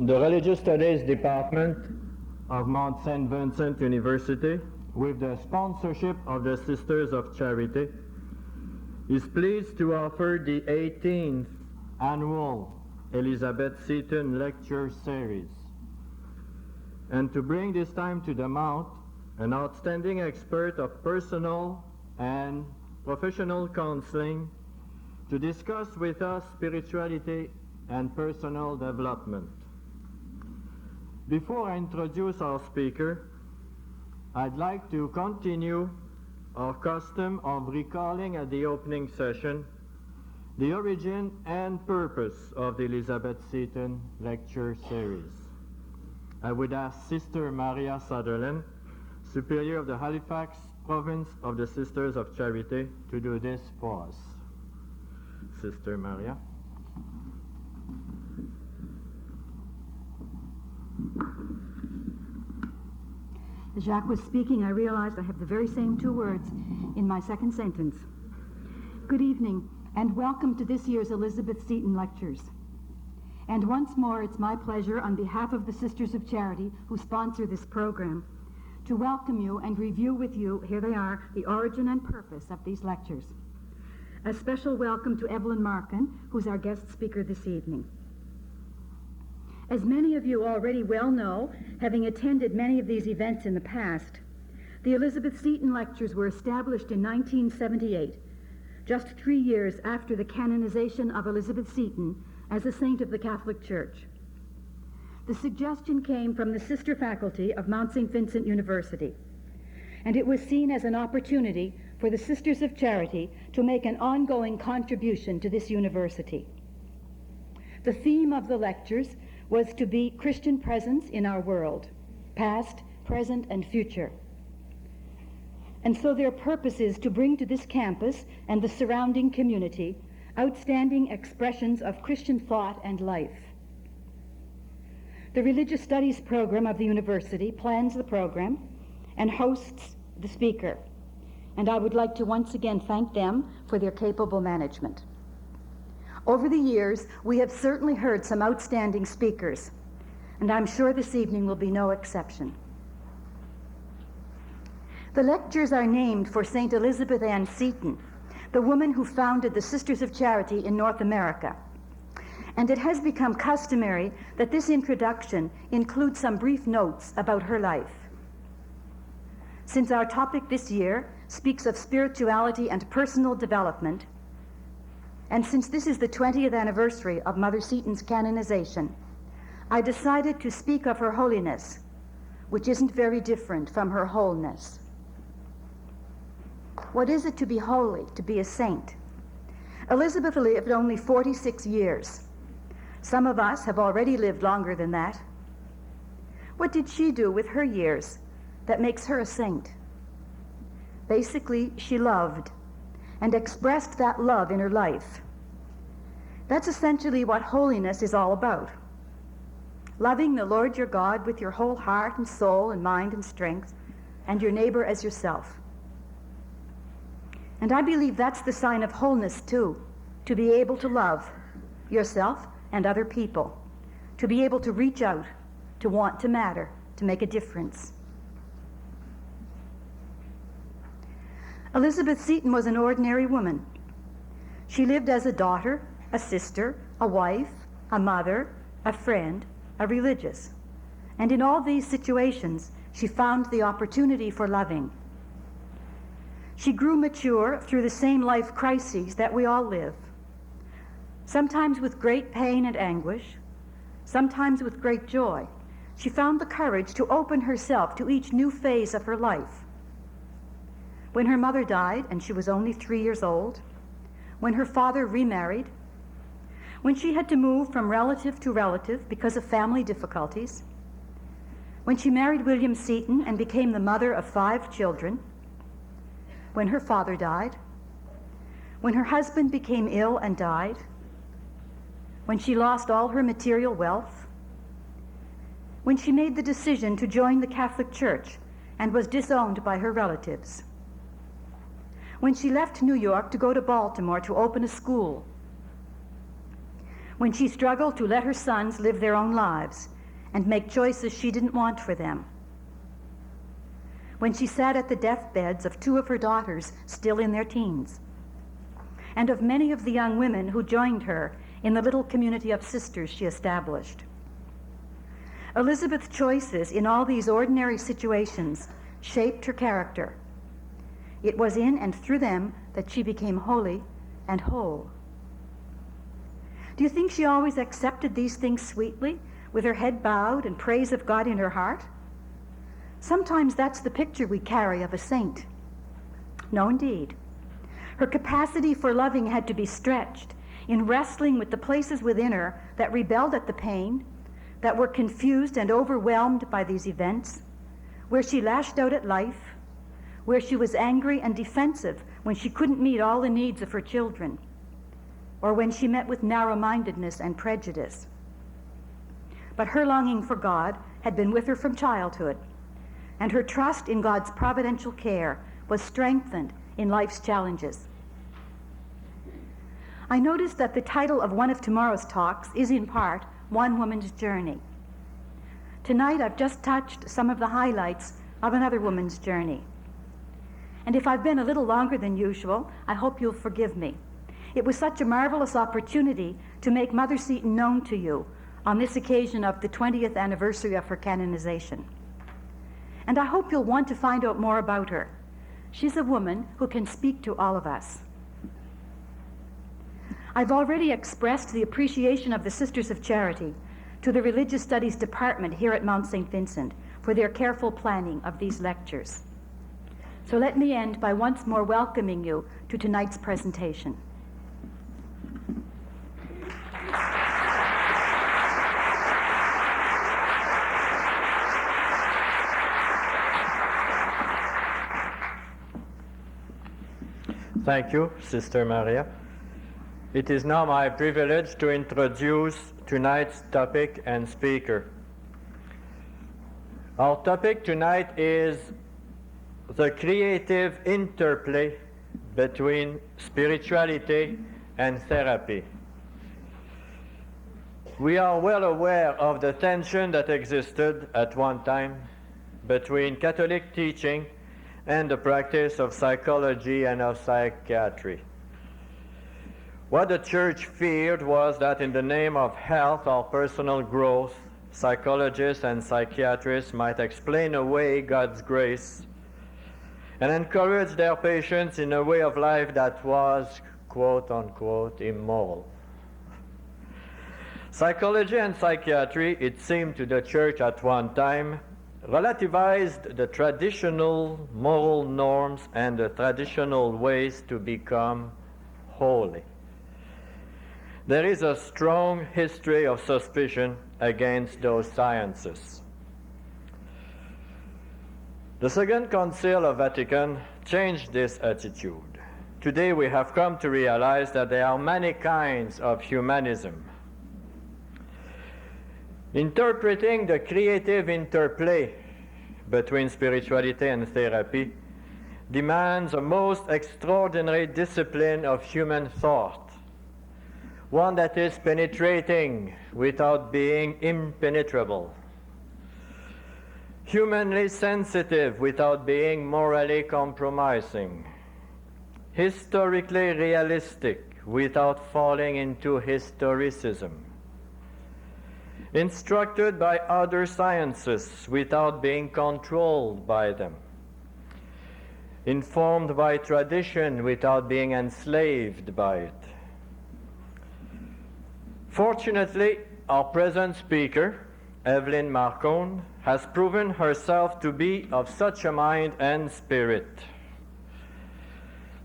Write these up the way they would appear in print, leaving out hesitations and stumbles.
the Religious Studies Department of Mount St. Vincent University, with the sponsorship of the Sisters of Charity, is pleased to offer the 18th annual Elizabeth Seton Lecture Series, and to bring this time to the Mount an outstanding expert of personal and professional counseling to discuss with us spirituality and personal development. Before I introduce our speaker, I'd like to continue our custom of recalling at the opening session the origin and purpose of the Elizabeth Seton Lecture Series. I would ask Sister Maria Sutherland, Superior of the Halifax Province of the Sisters of Charity, to do this for us. Sister Maria. As Jacques was speaking, I realized I have the very same two words in my second sentence. Good evening, and welcome to this year's Elizabeth Seton Lectures. And once more, it's my pleasure, on behalf of the Sisters of Charity who sponsor this program, to welcome you and review with you, here they are, the origin and purpose of these lectures. A special welcome to Evelyn Marcon, who's our guest speaker this evening. As many of you already well know, having attended many of these events in the past, the Elizabeth Seton Lectures were established in 1978, just 3 years after the canonization of Elizabeth Seton as a saint of the Catholic Church. The suggestion came from the sister faculty of Mount St. Vincent University, and it was seen as an opportunity for the Sisters of Charity to make an ongoing contribution to this university. The theme of the lectures was to be Christian presence in our world, past, present, and future. And so their purpose is to bring to this campus and the surrounding community outstanding expressions of Christian thought and life. The Religious Studies program of the university plans the program and hosts the speaker, and I would like to once again thank them for their capable management. Over the years, we have certainly heard some outstanding speakers, and I'm sure this evening will be no exception. The lectures are named for St. Elizabeth Ann Seton, the woman who founded the Sisters of Charity in North America. And it has become customary that this introduction includes some brief notes about her life. Since our topic this year speaks of spirituality and personal development, and since this is the 20th anniversary of Mother Seton's canonization, I decided to speak of her holiness, which isn't very different from her wholeness. What is it to be holy, to be a saint? Elizabeth lived only 46 years. Some of us have already lived longer than that. What did she do with her years that makes her a saint? Basically, she loved and expressed that love in her life. That's essentially what holiness is all about. Loving the Lord your God with your whole heart and soul and mind and strength, and your neighbor as yourself. And I believe that's the sign of wholeness too, to be able to love yourself and other people, to be able to reach out, to want to matter, to make a difference. Elizabeth Seton was an ordinary woman. She lived as a daughter, a sister, a wife, a mother, a friend, a religious. And in all these situations, she found the opportunity for loving. She grew mature through the same life crises that we all live, sometimes with great pain and anguish, sometimes with great joy. She found the courage to open herself to each new phase of her life. When her mother died and she was only 3 years old, when her father remarried, when she had to move from relative to relative because of family difficulties, when she married William Seton and became the mother of 5 children, when her father died, when her husband became ill and died, when she lost all her material wealth, when she made the decision to join the Catholic Church and was disowned by her relatives, when she left New York to go to Baltimore to open a school, when she struggled to let her sons live their own lives and make choices she didn't want for them, when she sat at the deathbeds of 2 of her daughters still in their teens, and of many of the young women who joined her in the little community of sisters she established. Elizabeth's choices in all these ordinary situations shaped her character. It was in and through them that she became holy and whole. Do you think she always accepted these things sweetly, with her head bowed and praise of God in her heart? Sometimes that's the picture we carry of a saint. No, indeed. Her capacity for loving had to be stretched in wrestling with the places within her that rebelled at the pain, that were confused and overwhelmed by these events, where she lashed out at life, where she was angry and defensive when she couldn't meet all the needs of her children, or when she met with narrow-mindedness and prejudice. But her longing for God had been with her from childhood, and her trust in God's providential care was strengthened in life's challenges. I noticed that the title of one of tomorrow's talks is in part One Woman's Journey. Tonight I've just touched some of the highlights of another woman's journey. And if I've been a little longer than usual, I hope you'll forgive me. It was such a marvelous opportunity to make Mother Seton known to you on this occasion of the 20th anniversary of her canonization. And I hope you'll want to find out more about her. She's a woman who can speak to all of us. I've already expressed the appreciation of the Sisters of Charity to the Religious Studies Department here at Mount St. Vincent for their careful planning of these lectures. So let me end by once more welcoming you to tonight's presentation. Thank you, Sister Maria. It is now my privilege to introduce tonight's topic and speaker. Our topic tonight is the creative interplay between spirituality and therapy. We are well aware of the tension that existed at one time between Catholic teaching and the practice of psychology and of psychiatry. What the Church feared was that in the name of health or personal growth, psychologists and psychiatrists might explain away God's grace and encourage their patients in a way of life that was, quote unquote, immoral. Psychology and psychiatry, it seemed to the Church at one time, relativized the traditional moral norms and the traditional ways to become holy. There is a strong history of suspicion against those sciences. The Second Council of Vatican changed this attitude. Today we have come to realize that there are many kinds of humanism. Interpreting the creative interplay between spirituality and therapy demands a most extraordinary discipline of human thought, one that is penetrating without being impenetrable, humanly sensitive without being morally compromising, historically realistic without falling into historicism, instructed by other sciences without being controlled by them, informed by tradition without being enslaved by it. Fortunately, our present speaker, Evelyn Marcon, has proven herself to be of such a mind and spirit.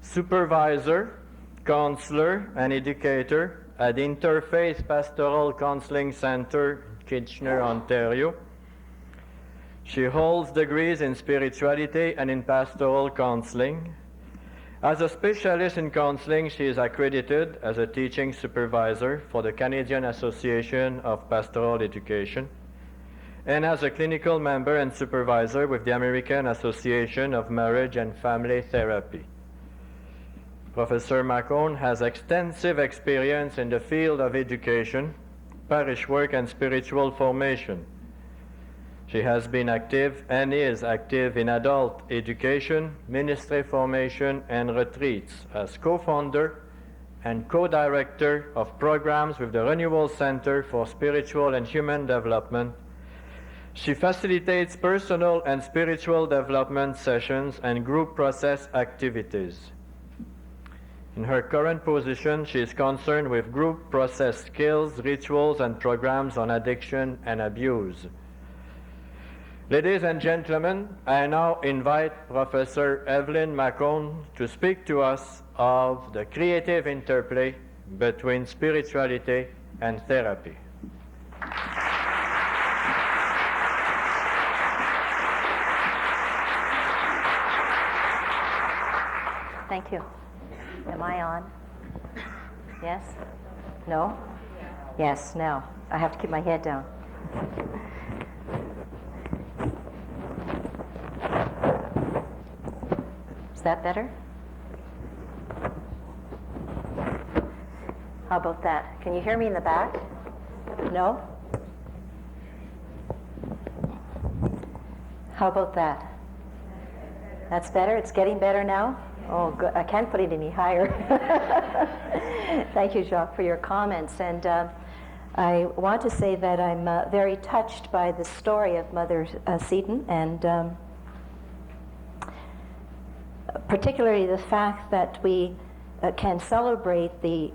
Supervisor, counselor, and educator at Inter-Faith Pastoral Counselling Centre, Kitchener, Ontario. She holds degrees in spirituality and in pastoral counseling. As a specialist in counseling, she is accredited as a teaching supervisor for the Canadian Association of Pastoral Education and as a clinical member and supervisor with the American Association of Marriage and Family Therapy. Professor Marcon has extensive experience in the field of education, parish work, and spiritual formation. She has been active and is active in adult education, ministry formation, and retreats as co-founder and co-director of programs with the Renewal Center for Spiritual and Human Development. She facilitates personal and spiritual development sessions and group process activities. In her current position, she is concerned with group process skills, rituals, and programs on addiction and abuse. Ladies and gentlemen, I now invite Professor Evelyn M to speak to us of the creative interplay between spirituality and therapy. Thank you. Am I on? Yes? No? Yes, now. I have to keep my head down. Is that better? How about that? Can you hear me in the back? No? How about that? That's better? It's getting better now? Oh, good. I can't put it any higher. Thank you, Jacques, for your comments. And I want to say that I'm very touched by the story of Mother Seton, and particularly the fact that we can celebrate the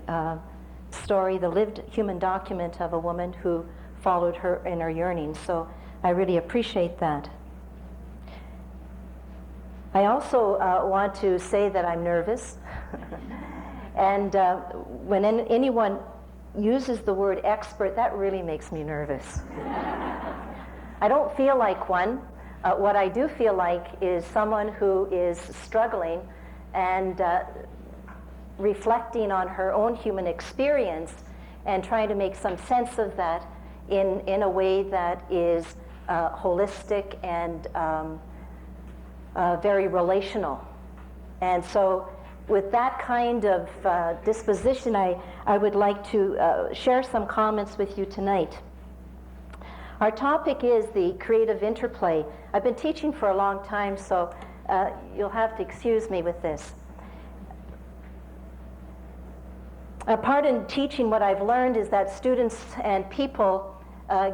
story, the lived human document of a woman who followed her inner yearning. So I really appreciate that. I also want to say that I'm nervous. And when anyone uses the word expert, that really makes me nervous. I don't feel like one. What I do feel like is someone who is struggling and reflecting on her own human experience and trying to make some sense of that in a way that is holistic and very relational. And so with that kind of disposition, I would like to share some comments with you tonight. Our topic is the creative interplay. I've been teaching for a long time, so you'll have to excuse me with this. A part in teaching, what I've learned is that students and people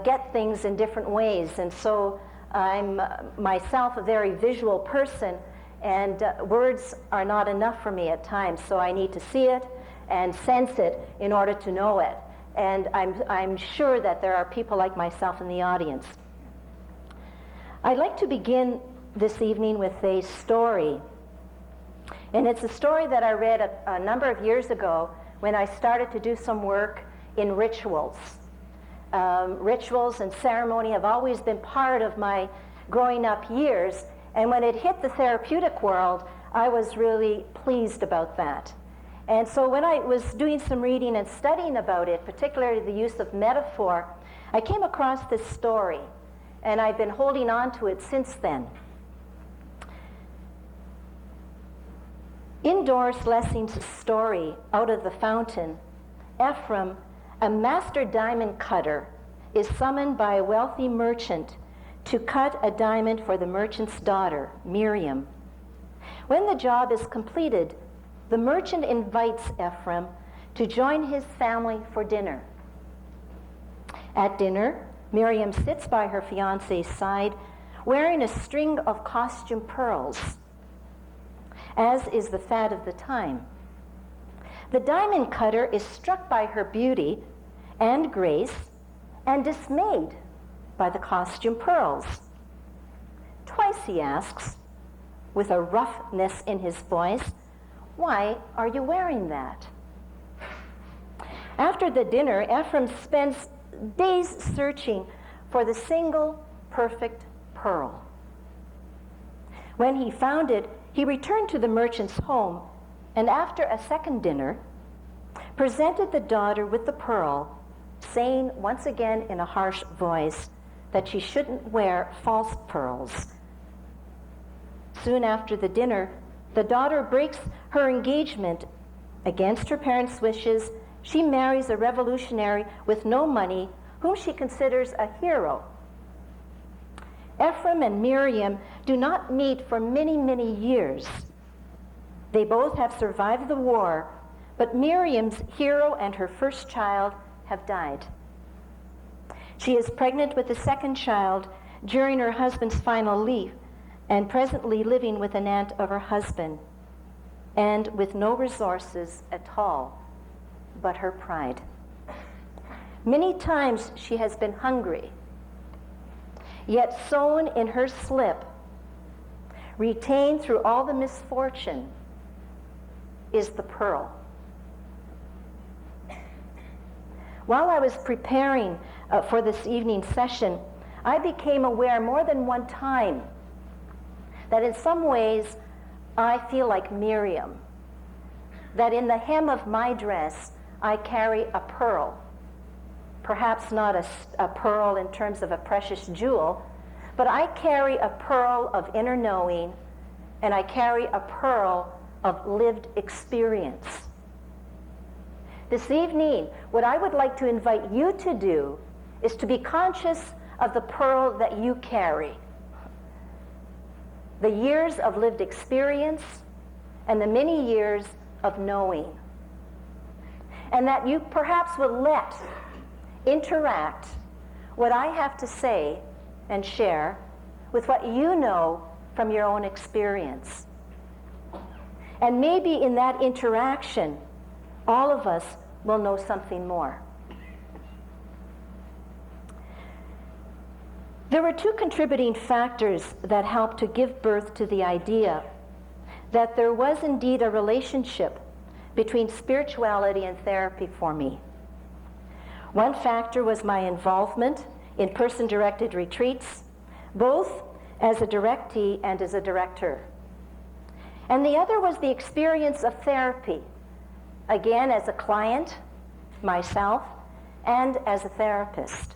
get things in different ways, and so I'm myself a very visual person, and words are not enough for me at times, so I need to see it and sense it in order to know it. And I'm sure that there are people like myself in the audience. I'd like to begin this evening with a story. And it's a story that I read a number of years ago when I started to do some work in rituals. Rituals and ceremony have always been part of my growing up years, and when it hit the therapeutic world, I was really pleased about that. And so when I was doing some reading and studying about it, particularly the use of metaphor, I came across this story, and I've been holding on to it since then. In Doris Lessing's story, Out of the Fountain, Ephraim, a master diamond cutter, is summoned by a wealthy merchant to cut a diamond for the merchant's daughter, Miriam. When the job is completed, the merchant invites Ephraim to join his family for dinner. At dinner, Miriam sits by her fiancé's side, wearing a string of costume pearls, as is the fad of the time. The diamond cutter is struck by her beauty and grace and dismayed by the costume pearls. Twice he asks, with a roughness in his voice, "Why are you wearing that?" After the dinner, Ephraim spends days searching for the single perfect pearl. When he found it, he returned to the merchant's home, and after a second dinner, presented the daughter with the pearl, saying once again in a harsh voice that she shouldn't wear false pearls. Soon after the dinner, The daughter breaks her engagement against her parents' wishes. She marries a revolutionary with no money, whom she considers a hero. Ephraim and Miriam do not meet for many, many years. They both have survived the war, but Miriam's hero and her first child have died. She is pregnant with the second child during her husband's final leave, and presently living with an aunt of her husband, and with no resources at all but her pride. Many times she has been hungry, yet sewn in her slip, retained through all the misfortune, is the pearl. While I was preparing for this evening's session, I became aware more than one time that in some ways I feel like Miriam, that in the hem of my dress I carry a pearl. Perhaps not a pearl in terms of a precious jewel, but I carry a pearl of inner knowing, and I carry a pearl of lived experience. This evening, what I would like to invite you to do is to be conscious of the pearl that you carry. The years of lived experience and the many years of knowing. And that you perhaps will let interact what I have to say and share with what you know from your own experience. And maybe in that interaction, all of us will know something more. There were two contributing factors that helped to give birth to the idea that there was indeed a relationship between spirituality and therapy for me. One factor was my involvement in person-directed retreats, both as a directee and as a director. And the other was the experience of therapy, again as a client, myself, and as a therapist.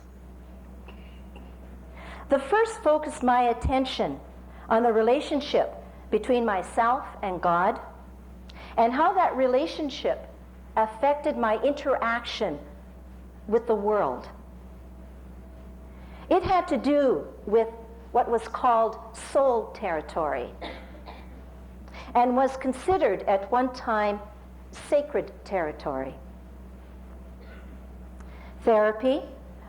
The first focused my attention on the relationship between myself and God, and how that relationship affected my interaction with the world. It had to do with what was called soul territory, and was considered at one time sacred territory. Therapy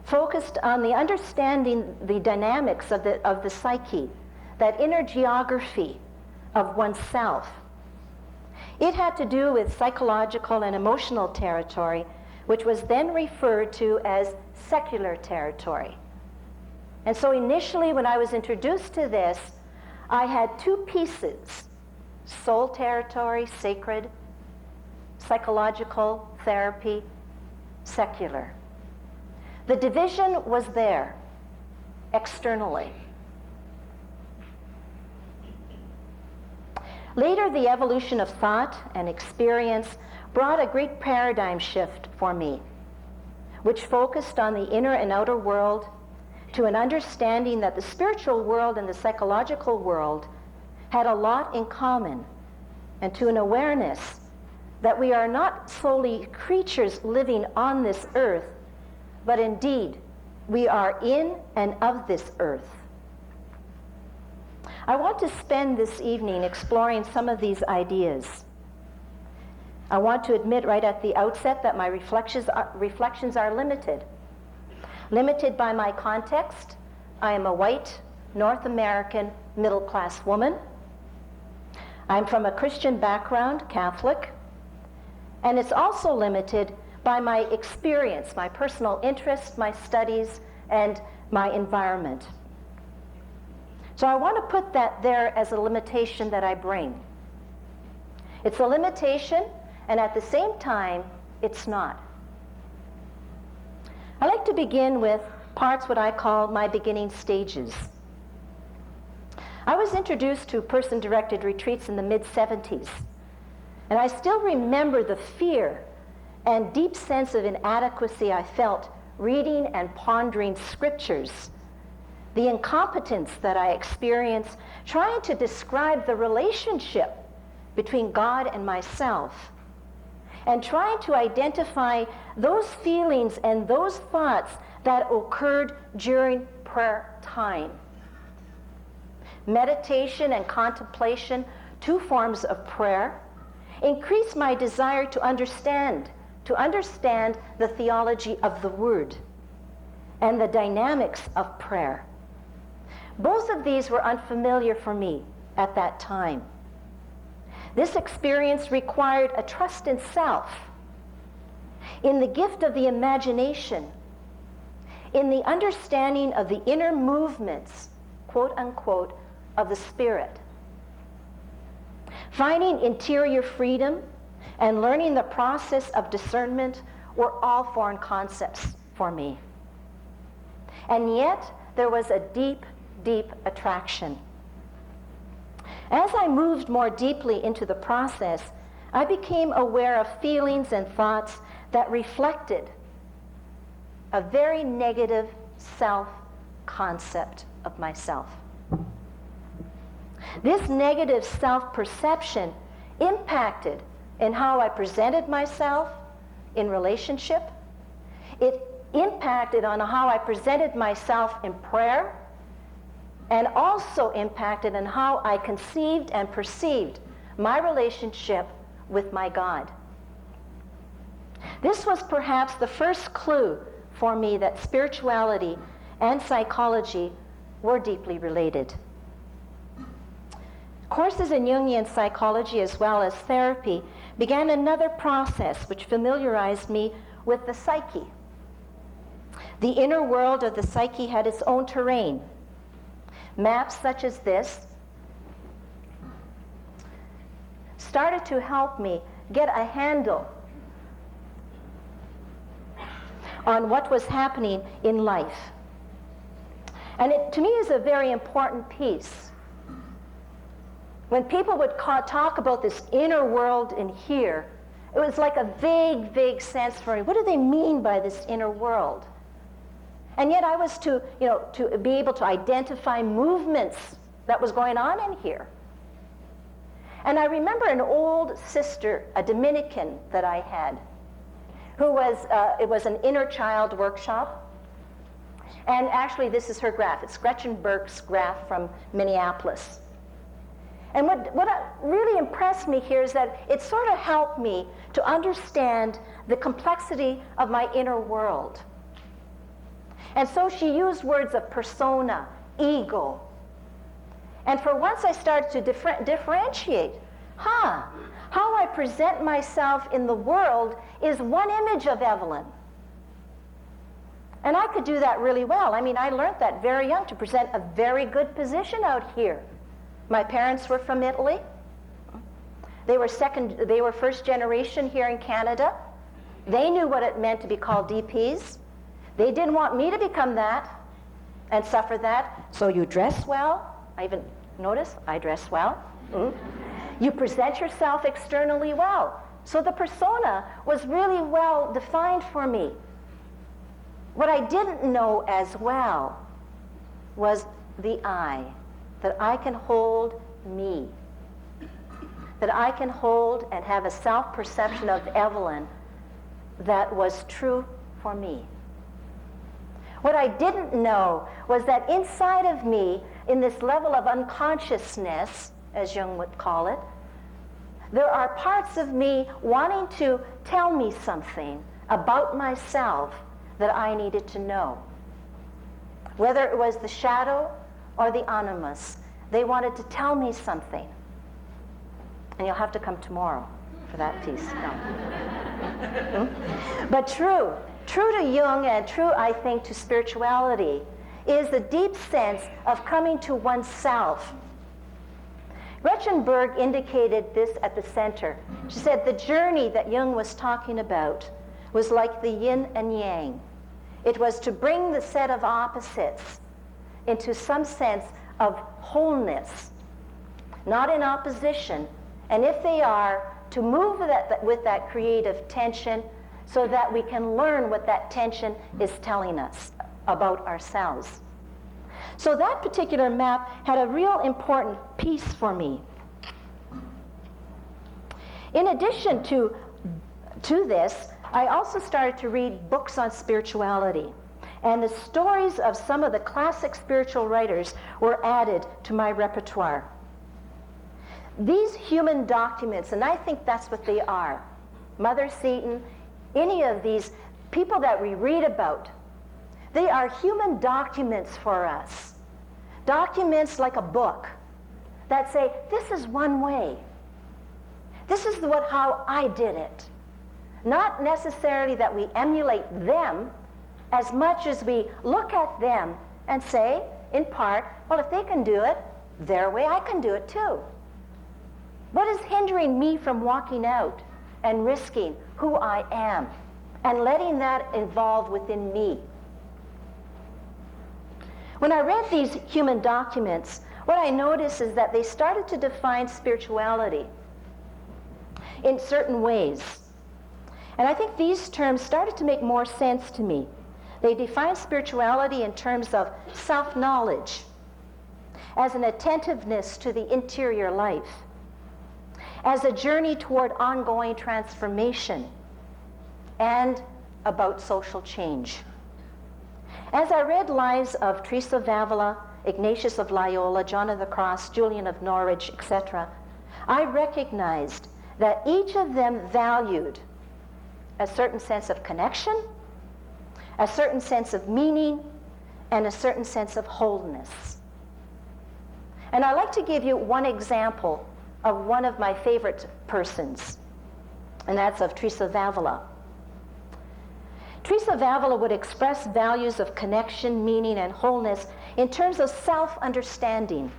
focused on the understanding the dynamics of the psyche, that inner geography of oneself. It had to do with psychological and emotional territory, which was then referred to as secular territory. And so initially when I was introduced to this, I had two pieces: soul territory, sacred; psychological, therapy, secular. The division was there, externally. Later, the evolution of thought and experience brought a great paradigm shift for me, which focused on the inner and outer world, to an understanding that the spiritual world and the psychological world had a lot in common, and to an awareness that we are not solely creatures living on this earth, but indeed we are in and of this earth. I want to spend this evening exploring some of these ideas. I want to admit right at the outset that my reflections are limited. Limited by my context. I am a white, North American, middle-class woman. I'm from a Christian background, Catholic. And it's also limited by my experience, my personal interests, my studies, and my environment. So I want to put that there as a limitation that I bring. It's a limitation, and at the same time, it's not. I like to begin with parts what I call my beginning stages. I was introduced to person-directed retreats in the mid-70s, and I still remember the fear and deep sense of inadequacy I felt reading and pondering scriptures, the incompetence that I experienced trying to describe the relationship between God and myself, and trying to identify those feelings and those thoughts that occurred during prayer time. Meditation and contemplation, two forms of prayer, increase my desire to understand the theology of the Word and the dynamics of prayer. Both of these were unfamiliar for me at that time. This experience required a trust in self, in the gift of the imagination, in the understanding of the inner movements, quote unquote, of the Spirit. Finding interior freedom and learning the process of discernment were all foreign concepts for me. And yet, there was a deep, deep attraction. As I moved more deeply into the process, I became aware of feelings and thoughts that reflected a very negative self-concept of myself. This negative self-perception impacted in how I presented myself in relationship. It impacted on how I presented myself in prayer, and also impacted on how I conceived and perceived my relationship with my God. This was perhaps the first clue for me that spirituality and psychology were deeply related. Courses in Jungian psychology as well as therapy began another process which familiarized me with the psyche. The inner world of the psyche had its own terrain. Maps such as this started to help me get a handle on what was happening in life. And it, to me, is a very important piece. When people would talk about this inner world in here, it was like a vague, vague sense for me. What do they mean by this inner world? And yet I was to be able to identify movements that was going on in here. And I remember an old sister, a Dominican that I had, who was, it was an inner child workshop. And actually this is her graph. It's Gretchen Burke's graph from Minneapolis. And what really impressed me here is that it sort of helped me to understand the complexity of my inner world. And so she used words of persona, ego. And for once I started to differentiate. How I present myself in the world is one image of Evelyn. And I could do that really well. I mean, I learned that very young, to present a very good position out here. My parents were from Italy. They were first generation here in Canada. They knew what it meant to be called DPs. They didn't want me to become that and suffer that. So you dress well. I even notice I dress well. You present yourself externally well. So the persona was really well defined for me. What I didn't know as well was the I, that I can hold me, that I can hold and have a self-perception of Evelyn that was true for me. What I didn't know was that inside of me, in this level of unconsciousness, as Jung would call it, there are parts of me wanting to tell me something about myself that I needed to know. Whether it was the shadow or the animus, they wanted to tell me something. And you'll have to come tomorrow for that piece. No. But true to Jung and true, I think, to spirituality is the deep sense of coming to oneself. Gretchen Berg indicated this at the center. She said the journey that Jung was talking about was like the yin and yang. It was to bring the set of opposites into some sense of wholeness, not in opposition, and if they are, to move with that creative tension so that we can learn what that tension is telling us about ourselves. So that particular map had a real important piece for me. In addition to this, I also started to read books on spirituality. And the stories of some of the classic spiritual writers were added to my repertoire. These human documents, and I think that's what they are, Mother Seton, any of these people that we read about, they are human documents for us. Documents like a book that say, this is one way. This is how I did it. Not necessarily that we emulate them as much as we look at them and say, in part, well, if they can do it their way, I can do it too. What is hindering me from walking out and risking who I am and letting that evolve within me? When I read these human documents, what I noticed is that they started to define spirituality in certain ways. And I think these terms started to make more sense to me. They define spirituality in terms of self-knowledge, as an attentiveness to the interior life, as a journey toward ongoing transformation, and about social change. As I read lives of Theresa Vavila, Ignatius of Loyola, John of the Cross, Julian of Norwich, etc., I recognized that each of them valued a certain sense of connection, a certain sense of meaning, and a certain sense of wholeness. And I'd like to give you one example of one of my favorite persons, and that's of Theresa Vavila. Theresa Vavila would express values of connection, meaning, and wholeness in terms of self-understanding.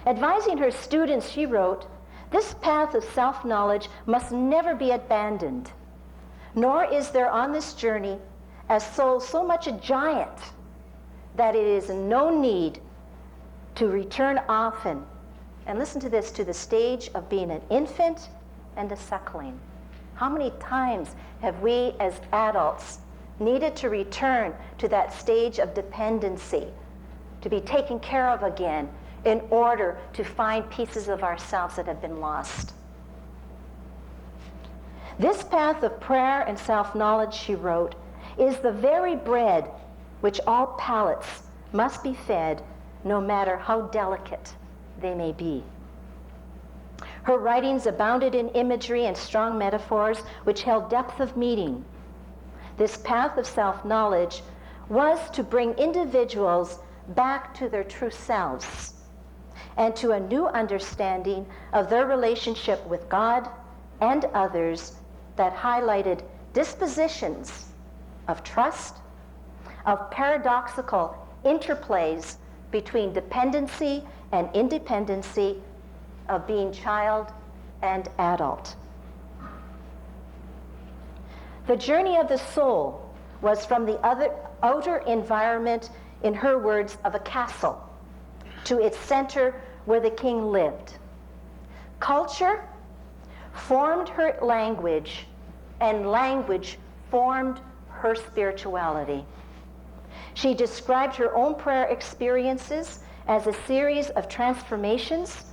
Advising her students, she wrote, "This path of self-knowledge must never be abandoned, nor is there on this journey as soul so much a giant that it is no need to return often," and listen to this, to the stage of being an infant and a suckling. How many times have we as adults needed to return to that stage of dependency, to be taken care of again in order to find pieces of ourselves that have been lost? This path of prayer and self-knowledge, she wrote, is the very bread which all palates must be fed, no matter how delicate they may be. Her writings abounded in imagery and strong metaphors which held depth of meaning. This path of self-knowledge was to bring individuals back to their true selves and to a new understanding of their relationship with God and others that highlighted dispositions of trust, of paradoxical interplays between dependency and independency, of being child and adult. The journey of the soul was from the outer environment, in her words, of a castle, to its center where the king lived. Culture formed her language, and language formed her spirituality. She described her own prayer experiences as a series of transformations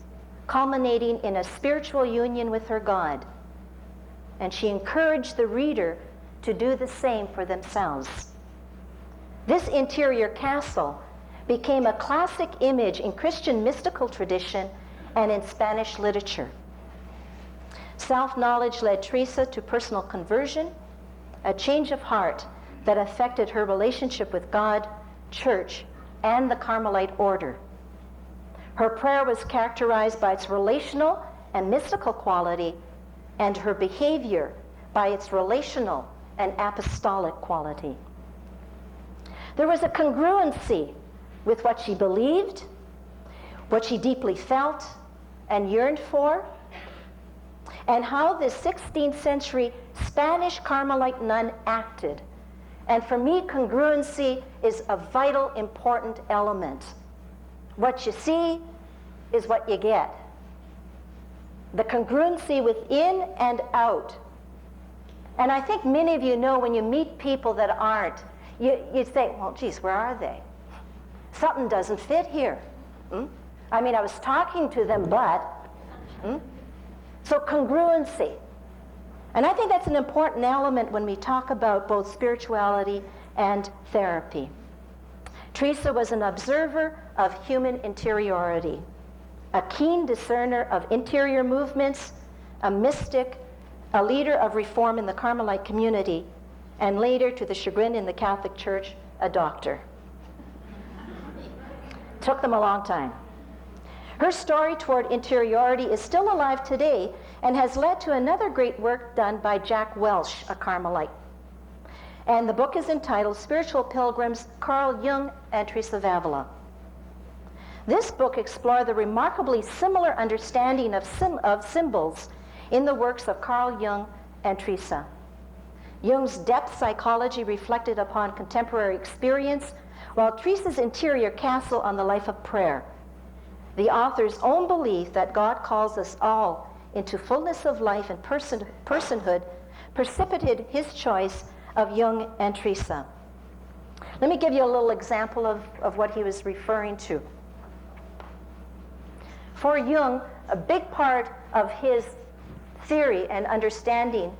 culminating in a spiritual union with her God. And she encouraged the reader to do the same for themselves. This interior castle became a classic image in Christian mystical tradition and in Spanish literature. Self-knowledge led Theresa to personal conversion, a change of heart that affected her relationship with God, church, and the Carmelite order. Her prayer was characterized by its relational and mystical quality, and her behavior by its relational and apostolic quality. There was a congruency with what she believed, what she deeply felt and yearned for, and how the 16th century Spanish Carmelite nun acted. And for me, congruency is a vital, important element. What you see is what you get. The congruency within and out. And I think many of you know when you meet people that aren't, you say, well, geez, where are they? Something doesn't fit here. I mean, I was talking to them, but... So congruency. And I think that's an important element when we talk about both spirituality and therapy. Theresa was an observer of human interiority, a keen discerner of interior movements, a mystic, a leader of reform in the Carmelite community, and later, to the chagrin in the Catholic Church, a doctor. Took them a long time. Her story toward interiority is still alive today and has led to another great work done by Jack Welch, a Carmelite. And the book is entitled Spiritual Pilgrims, Carl Jung and Theresa Vavila. This book explored the remarkably similar understanding of symbols in the works of Carl Jung and Theresa. Jung's depth psychology reflected upon contemporary experience, while Theresa's interior castle on the life of prayer. The author's own belief that God calls us all into fullness of life and personhood precipitated his choice of Jung and Theresa. Let me give you a little example of what he was referring to. For Jung, a big part of his theory and understanding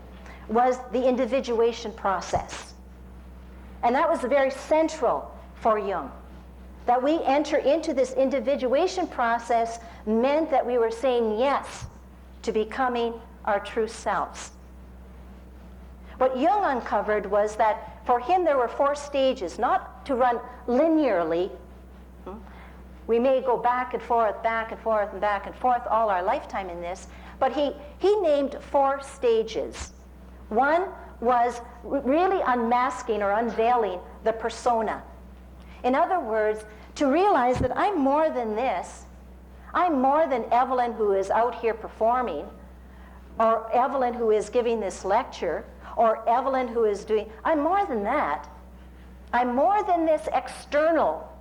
was the individuation process. And that was very central for Jung. That we enter into this individuation process meant that we were saying yes to becoming our true selves. What Jung uncovered was that for him there were 4 stages, not to run linearly. We may go back and forth, and back and forth all our lifetime in this, but he named 4 stages. One was really unmasking or unveiling the persona. In other words, to realize that I'm more than this. I'm more than Evelyn who is out here performing, or Evelyn who is giving this lecture, or Evelyn who is doing, I'm more than that. I'm more than this external.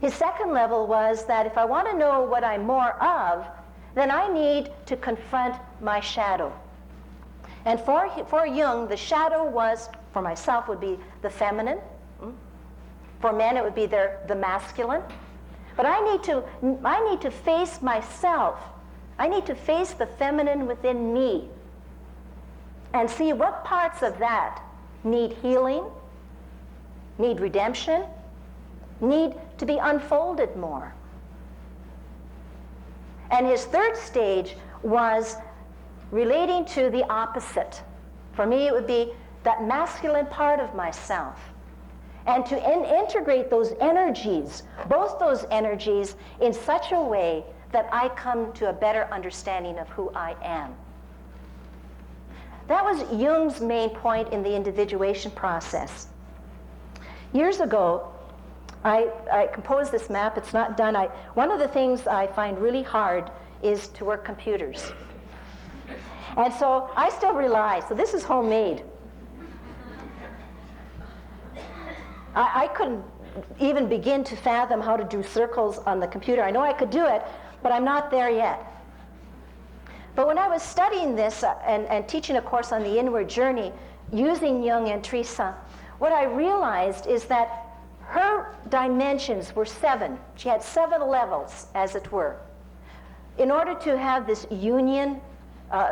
His second level was that if I want to know what I'm more of, then I need to confront my shadow. And for Jung, the shadow was, for myself, would be the feminine. For men, it would be the masculine. But I need to face myself. I need to face the feminine within me and see what parts of that need healing, need redemption, need to be unfolded more. And his third stage was relating to the opposite. For me, it would be that masculine part of myself. And to integrate those energies, both those energies, in such a way that I come to a better understanding of who I am. That was Jung's main point in the individuation process. Years ago, I composed this map. It's not done. One of the things I find really hard is to work computers. And so I still rely. So this is homemade. I couldn't even begin to fathom how to do circles on the computer. I know I could do it, but I'm not there yet. But when I was studying this and teaching a course on the inward journey, using Jung and Theresa, what I realized is that her dimensions were 7. She had 7 levels, as it were. In order to have this union,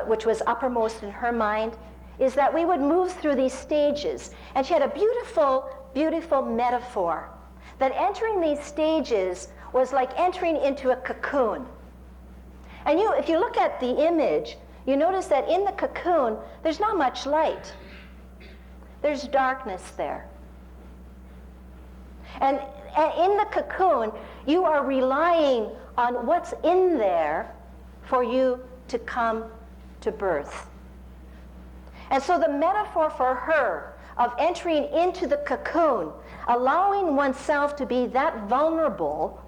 which was uppermost in her mind, is that we would move through these stages. And she had a beautiful metaphor that entering these stages was like entering into a cocoon. And if you look at the image, you notice that in the cocoon, there's not much light. There's darkness there. And in the cocoon, you are relying on what's in there for you to come to birth. And so the metaphor for her of entering into the cocoon, allowing oneself to be that vulnerable,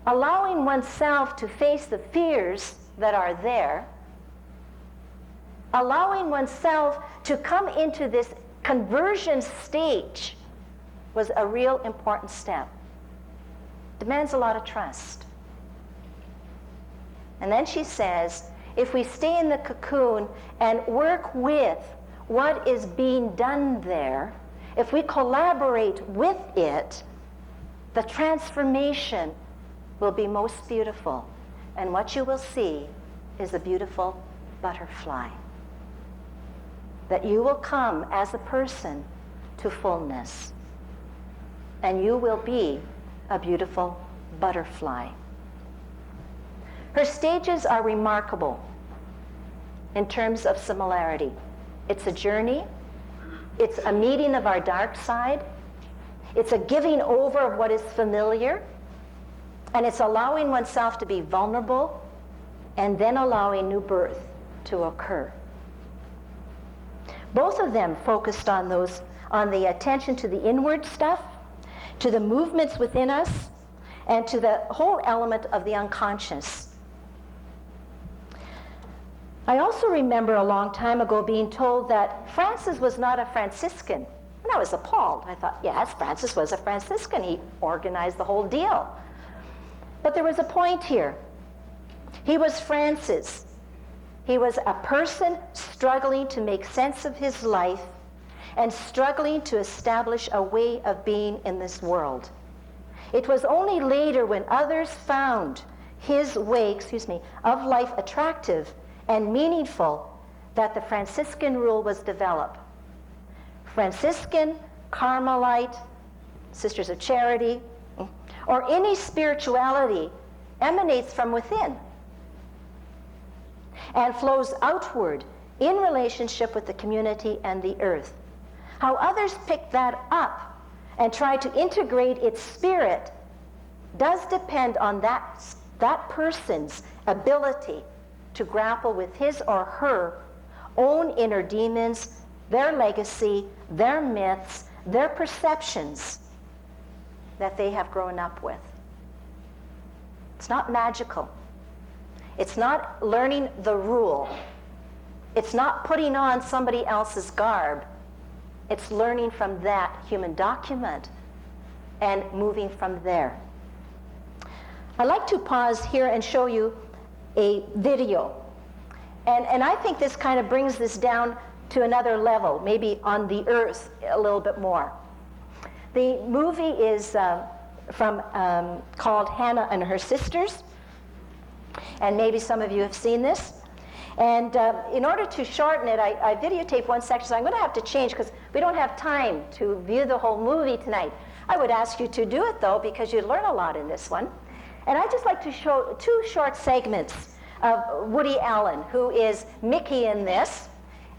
allowing oneself to face the fears that are there, allowing oneself to come into this conversion stage was a real important step. Demands a lot of trust. And then she says, if we stay in the cocoon and work with what is being done there, if we collaborate with it, the transformation will be most beautiful. and what you will see is a beautiful butterfly. That you will come as a person to fullness, and you will be a beautiful butterfly. Her stages are remarkable in terms of similarity. It's a journey, it's a meeting of our dark side, it's a giving over of what is familiar, and it's allowing oneself to be vulnerable and then allowing new birth to occur. Both of them focused on the attention to the inward stuff, to the movements within us, and to the whole element of the unconscious. I also remember a long time ago being told that Francis was not a Franciscan. And I was appalled. I thought, yes, Francis was a Franciscan. He organized the whole deal. But there was a point here. He was Francis. He was a person struggling to make sense of his life and struggling to establish a way of being in this world. It was only later when others found his way, of life attractive and meaningful that the Franciscan Rule was developed. Franciscan, Carmelite, Sisters of Charity, or any spirituality emanates from within and flows outward in relationship with the community and the earth. How others pick that up and try to integrate its spirit does depend on that person's ability to grapple with his or her own inner demons, their legacy, their myths, their perceptions that they have grown up with. It's not magical. It's not learning the rule. It's not putting on somebody else's garb. It's learning from that human document and moving from there. I'd like to pause here and show you a video. And I think this kind of brings this down to another level, maybe on the earth a little bit more. The movie is called Hannah and Her Sisters, and maybe some of you have seen this. And in order to shorten it, I videotaped one section, so I'm going to have to change because we don't have time to view the whole movie tonight. I would ask you to do it, though, because you'd learn a lot in this one. And I'd just like to show two short segments of Woody Allen, who is Mickey in this.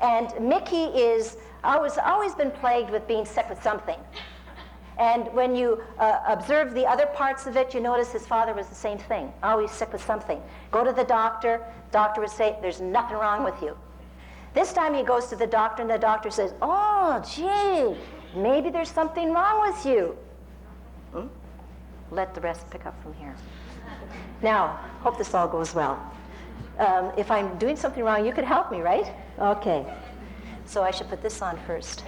And Mickey is always been plagued with being sick with something. And when you observe the other parts of it, you notice his father was the same thing, always sick with something. Go to the doctor would say, there's nothing wrong with you. This time he goes to the doctor, and the doctor says, oh, gee, maybe there's something wrong with you. Let the rest pick up from here. Now, hope this all goes well. If I'm doing something wrong, you could help me, right? Okay. So I should put this on first.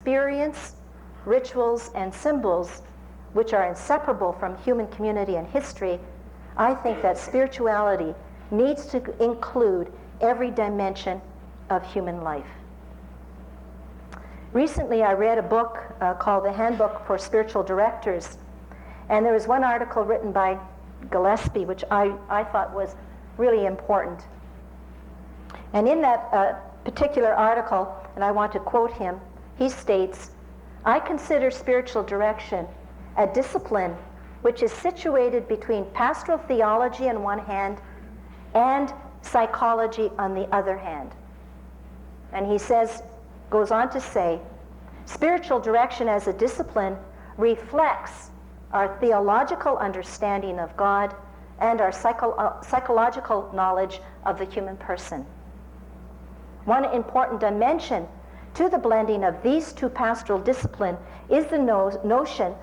experience, rituals, and symbols, which are inseparable from human community and history, I think that spirituality needs to include every dimension of human life. Recently, I read a book called the Handbook for Spiritual Directors, and there was one article written by Gillespie, which I thought was really important. And in that particular article, and I want to quote him, he states, "I consider spiritual direction a discipline which is situated between pastoral theology on one hand and psychology on the other hand." And he goes on to say, "Spiritual direction as a discipline reflects our theological understanding of God and our psychological knowledge of the human person. One important dimension to the blending of these two pastoral disciplines is the notion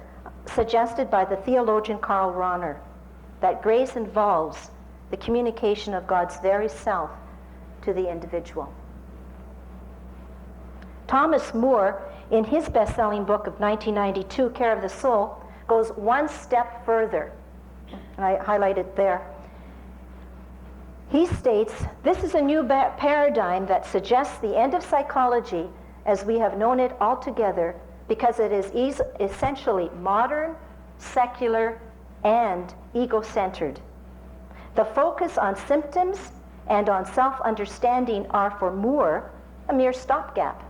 suggested by the theologian Karl Rahner that grace involves the communication of God's very self to the individual." Thomas Moore, in his best-selling book of 1992, Care of the Soul, goes one step further, and I highlight it there. He states, "This is a new paradigm that suggests the end of psychology as we have known it altogether, because it is essentially modern, secular, and ego-centered. The focus on symptoms and on self-understanding are, for Moore, a mere stopgap.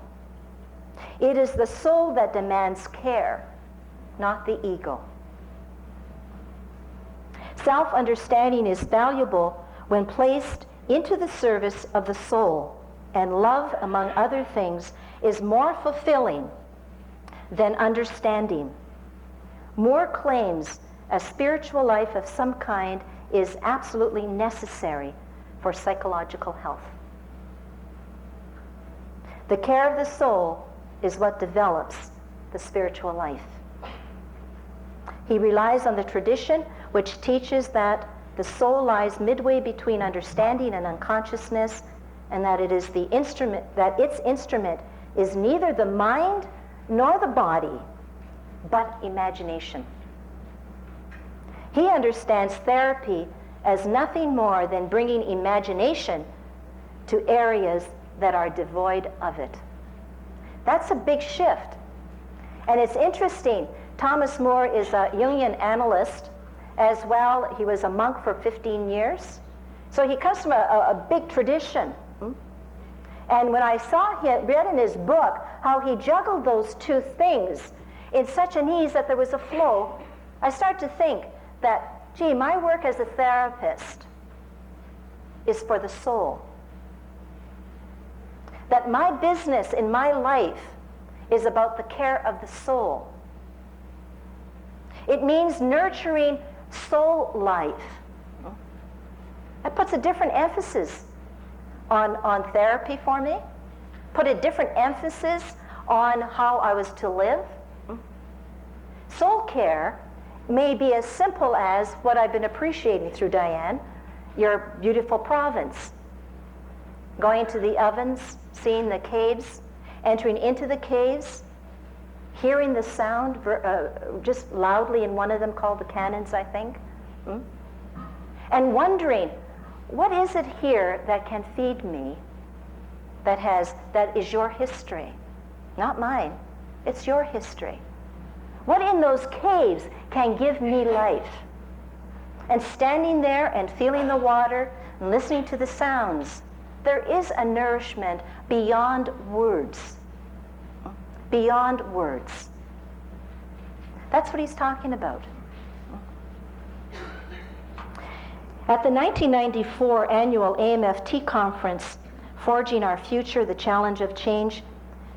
It is the soul that demands care, not the ego. Self-understanding is valuable when placed into the service of the soul, and love, among other things, is more fulfilling than understanding. Moore claims a spiritual life of some kind is absolutely necessary for psychological health. The care of the soul is what develops the spiritual life." He relies on the tradition which teaches that the soul lies midway between understanding and unconsciousness, and that its instrument is neither the mind nor the body, but imagination. He understands therapy as nothing more than bringing imagination to areas that are devoid of it. That's a big shift. And it's interesting, Thomas Moore is a Jungian analyst as well. He was a monk for 15 years. So he comes from a big tradition. And when I read in his book how he juggled those two things in such an ease that there was a flow, I start to think that, gee, my work as a therapist is for the soul. That my business in my life is about the care of the soul. It means nurturing soul life. That puts a different emphasis on therapy for me, put a different emphasis on how I was to live. Soul care may be as simple as what I've been appreciating through Diane, your beautiful province. Going to the ovens, seeing the caves, entering into the caves, hearing the sound just loudly in one of them called the cannons, I think, and wondering, what is it here that can feed me that is your history? Not mine. It's your history. What in those caves can give me life? And standing there and feeling the water and listening to the sounds, there is a nourishment beyond words. Beyond words. That's what he's talking about. At the 1994 annual AMFT conference, Forging Our Future, The Challenge of Change,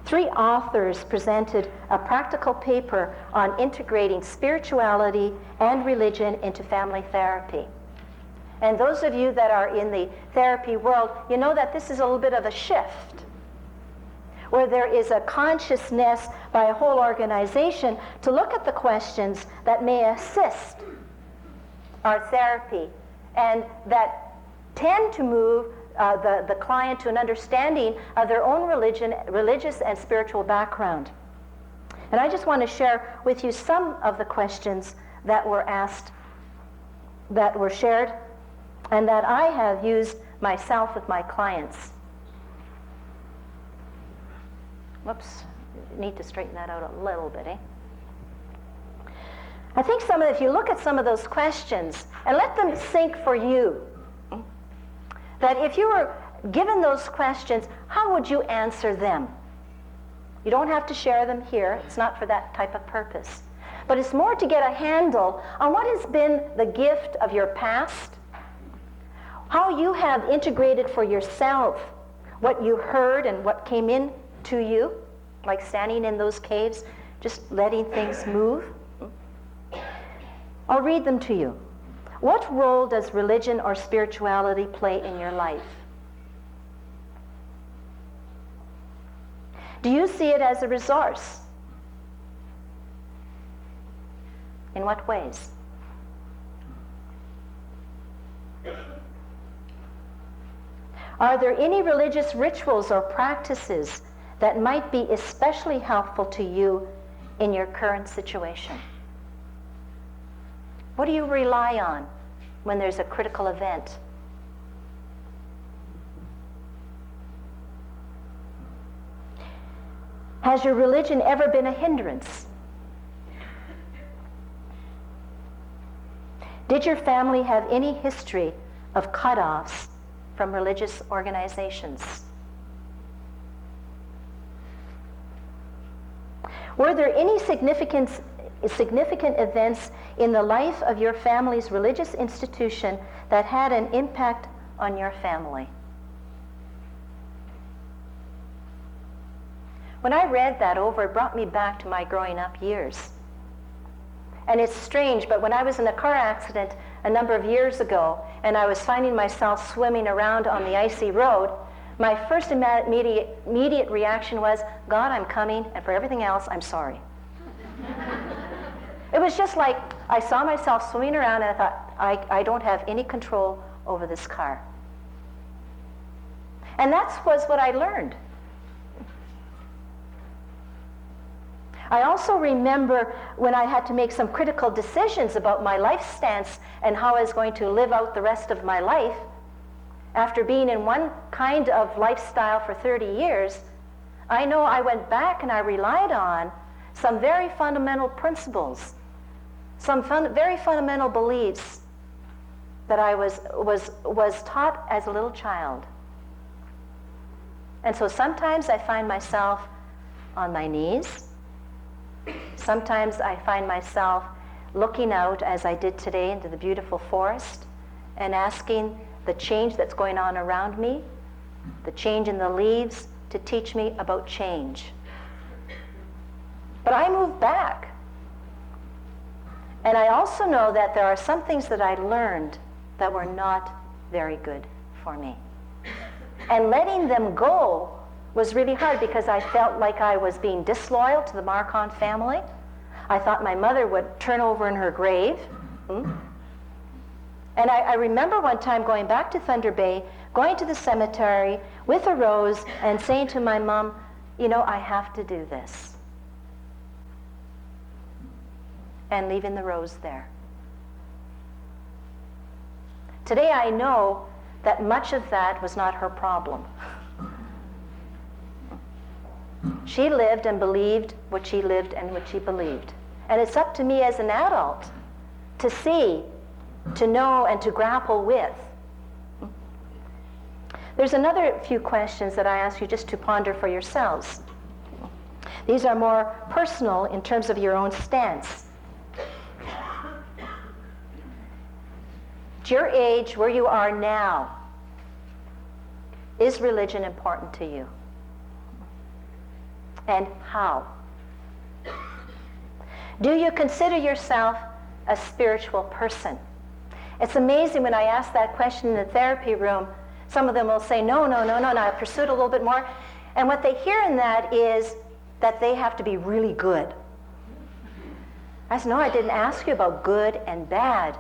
3 authors presented a practical paper on integrating spirituality and religion into family therapy. And those of you that are in the therapy world, you know that this is a little bit of a shift, where there is a consciousness by a whole organization to look at the questions that may assist our therapy and that tend to move the client to an understanding of their own religious and spiritual background. And I just want to share with you some of the questions that were asked, that were shared, and that I have used myself with my clients. Whoops, need to straighten that out a little bit, I think if you look at some of those questions and let them sink for you, that if you were given those questions, how would you answer them? You don't have to share them here. It's not for that type of purpose. But it's more to get a handle on what has been the gift of your past, how you have integrated for yourself what you heard and what came in to you, like standing in those caves, just letting things move. I'll read them to you. What role does religion or spirituality play in your life? Do you see it as a resource? In what ways? Are there any religious rituals or practices that might be especially helpful to you in your current situation? What do you rely on when there's a critical event? Has your religion ever been a hindrance? Did your family have any history of cutoffs from religious organizations? Were there any significant events in the life of your family's religious institution that had an impact on your family? When I read that over, it brought me back to my growing up years. And it's strange, but when I was in a car accident a number of years ago, and I was finding myself swimming around on the icy road, my first immediate reaction was, God, I'm coming, and for everything else, I'm sorry. It was just like I saw myself swimming around and I thought, I don't have any control over this car. And that was what I learned. I also remember when I had to make some critical decisions about my life stance and how I was going to live out the rest of my life. After being in one kind of lifestyle for 30 years, I know I went back and I relied on some very fundamental principles, some very fundamental beliefs that I was taught as a little child. And so sometimes I find myself on my knees. Sometimes I find myself looking out, as I did today, into the beautiful forest and asking the change that's going on around me, the change in the leaves, to teach me about change. But I move back. And I also know that there are some things that I learned that were not very good for me. And letting them go was really hard because I felt like I was being disloyal to the Marcon family. I thought my mother would turn over in her grave. And I remember one time going back to Thunder Bay, going to the cemetery with a rose and saying to my mom, you know, I have to do this. And leaving the rose there. Today I know that much of that was not her problem. She lived and believed what she lived and what she believed. And it's up to me as an adult to see, to know, and to grapple with. There's another few questions that I ask you just to ponder for yourselves. These are more personal in terms of your own stance. At your age, where you are now, is religion important to you? And how? Do you consider yourself a spiritual person? It's amazing when I ask that question in the therapy room, some of them will say, no, I pursued a little bit more. And what they hear in that is that they have to be really good. I said, no, I didn't ask you about good and bad,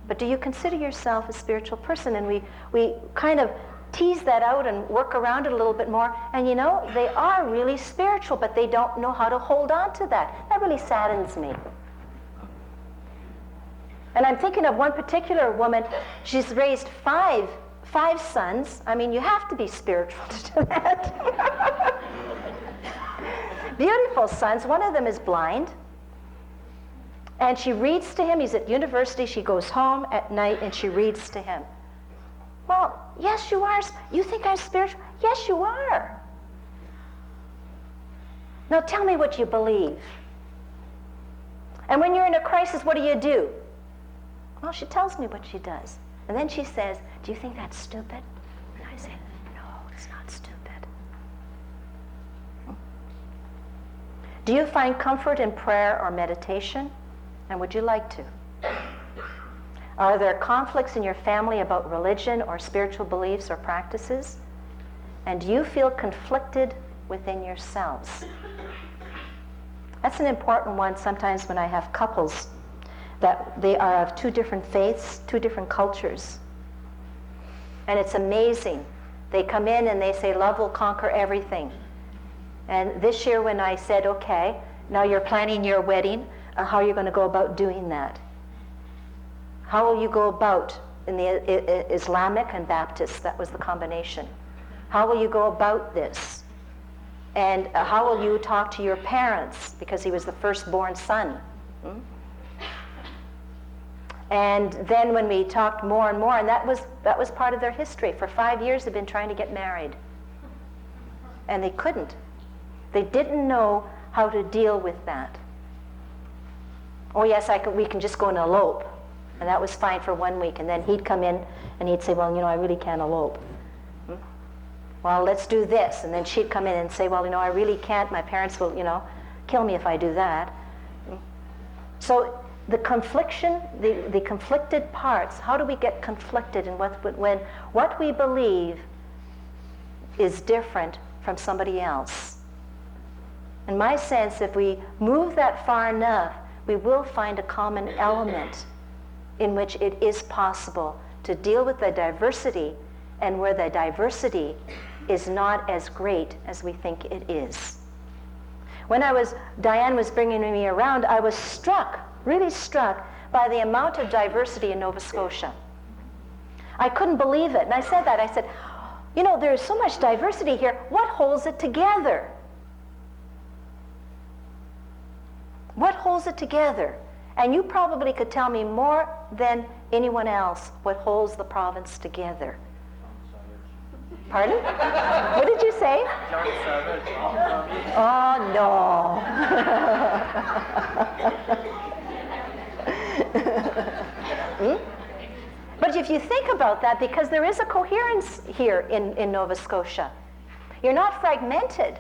but do you consider yourself a spiritual person? And we kind of tease that out and work around it a little bit more, and you know, they are really spiritual, but they don't know how to hold on to that. That really saddens me. And I'm thinking of one particular woman. She's raised five sons. I mean, you have to be spiritual to do that. Beautiful sons. One of them is blind. And she reads to him. He's at university. She goes home at night and she reads to him. Well, yes, you are. You think I'm spiritual? Yes, you are. Now tell me what you believe. And when you're in a crisis, what do? Well, she tells me what she does. And then she says, do you think that's stupid? And I say, no, it's not stupid. Do you find comfort in prayer or meditation? And would you like to? Are there conflicts in your family about religion or spiritual beliefs or practices? And do you feel conflicted within yourselves? That's an important one sometimes when I have couples that they are of two different faiths, two different cultures. And it's amazing. They come in and they say, love will conquer everything. And this year when I said, okay, now you're planning your wedding, how are you going to go about doing that? How will you go about in the Islamic and Baptist? That was the combination. How will you go about this? And how will you talk to your parents? Because he was the firstborn son. And then when we talked more and more, and that was part of their history. For 5 years they've been trying to get married. And they couldn't. They didn't know how to deal with that. Oh yes, we can just go and elope. And that was fine for 1 week. And then he'd come in and he'd say, well, you know, I really can't elope. Well, let's do this. And then she'd come in and say, well, you know, I really can't. My parents will, you know, kill me if I do that. So the confliction, the conflicted parts, how do we get conflicted in when what we believe is different from somebody else? In my sense, if we move that far enough, we will find a common element in which it is possible to deal with the diversity, and where the diversity is not as great as we think it is. When Diane was bringing me around, I was struck, really struck, by the amount of diversity in Nova Scotia. I couldn't believe it, and I said that. I said, you know, there's so much diversity here. What holds it together? What holds it together? And you probably could tell me more than anyone else what holds the province together. Pardon? What did you say? Oh, no. But if you think about that, because there is a coherence here in Nova Scotia. You're not fragmented.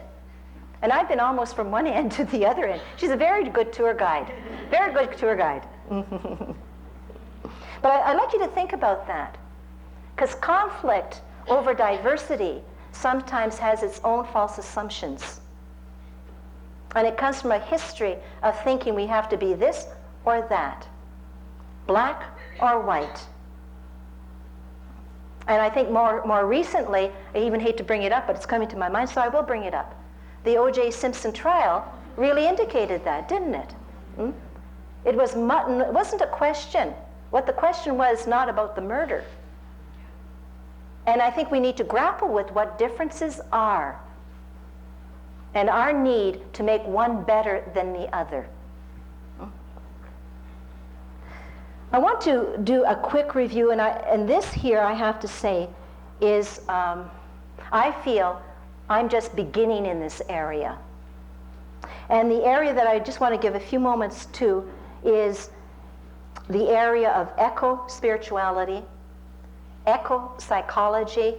And I've been almost from one end to the other end. She's a very good tour guide. Very good tour guide. But I'd like you to think about that. Because conflict over diversity sometimes has its own false assumptions. And it comes from a history of thinking we have to be this or that. Black or white. And I think more recently, I even hate to bring it up, but it's coming to my mind, so I will bring it up. The O.J. Simpson trial really indicated that, didn't it? It wasn't a question. What the question was not about the murder. And I think we need to grapple with what differences are and our need to make one better than the other. I want to do a quick review, and this here, I have to say, is I feel I'm just beginning in this area. And the area that I just want to give a few moments to is the area of eco-spirituality, eco-psychology,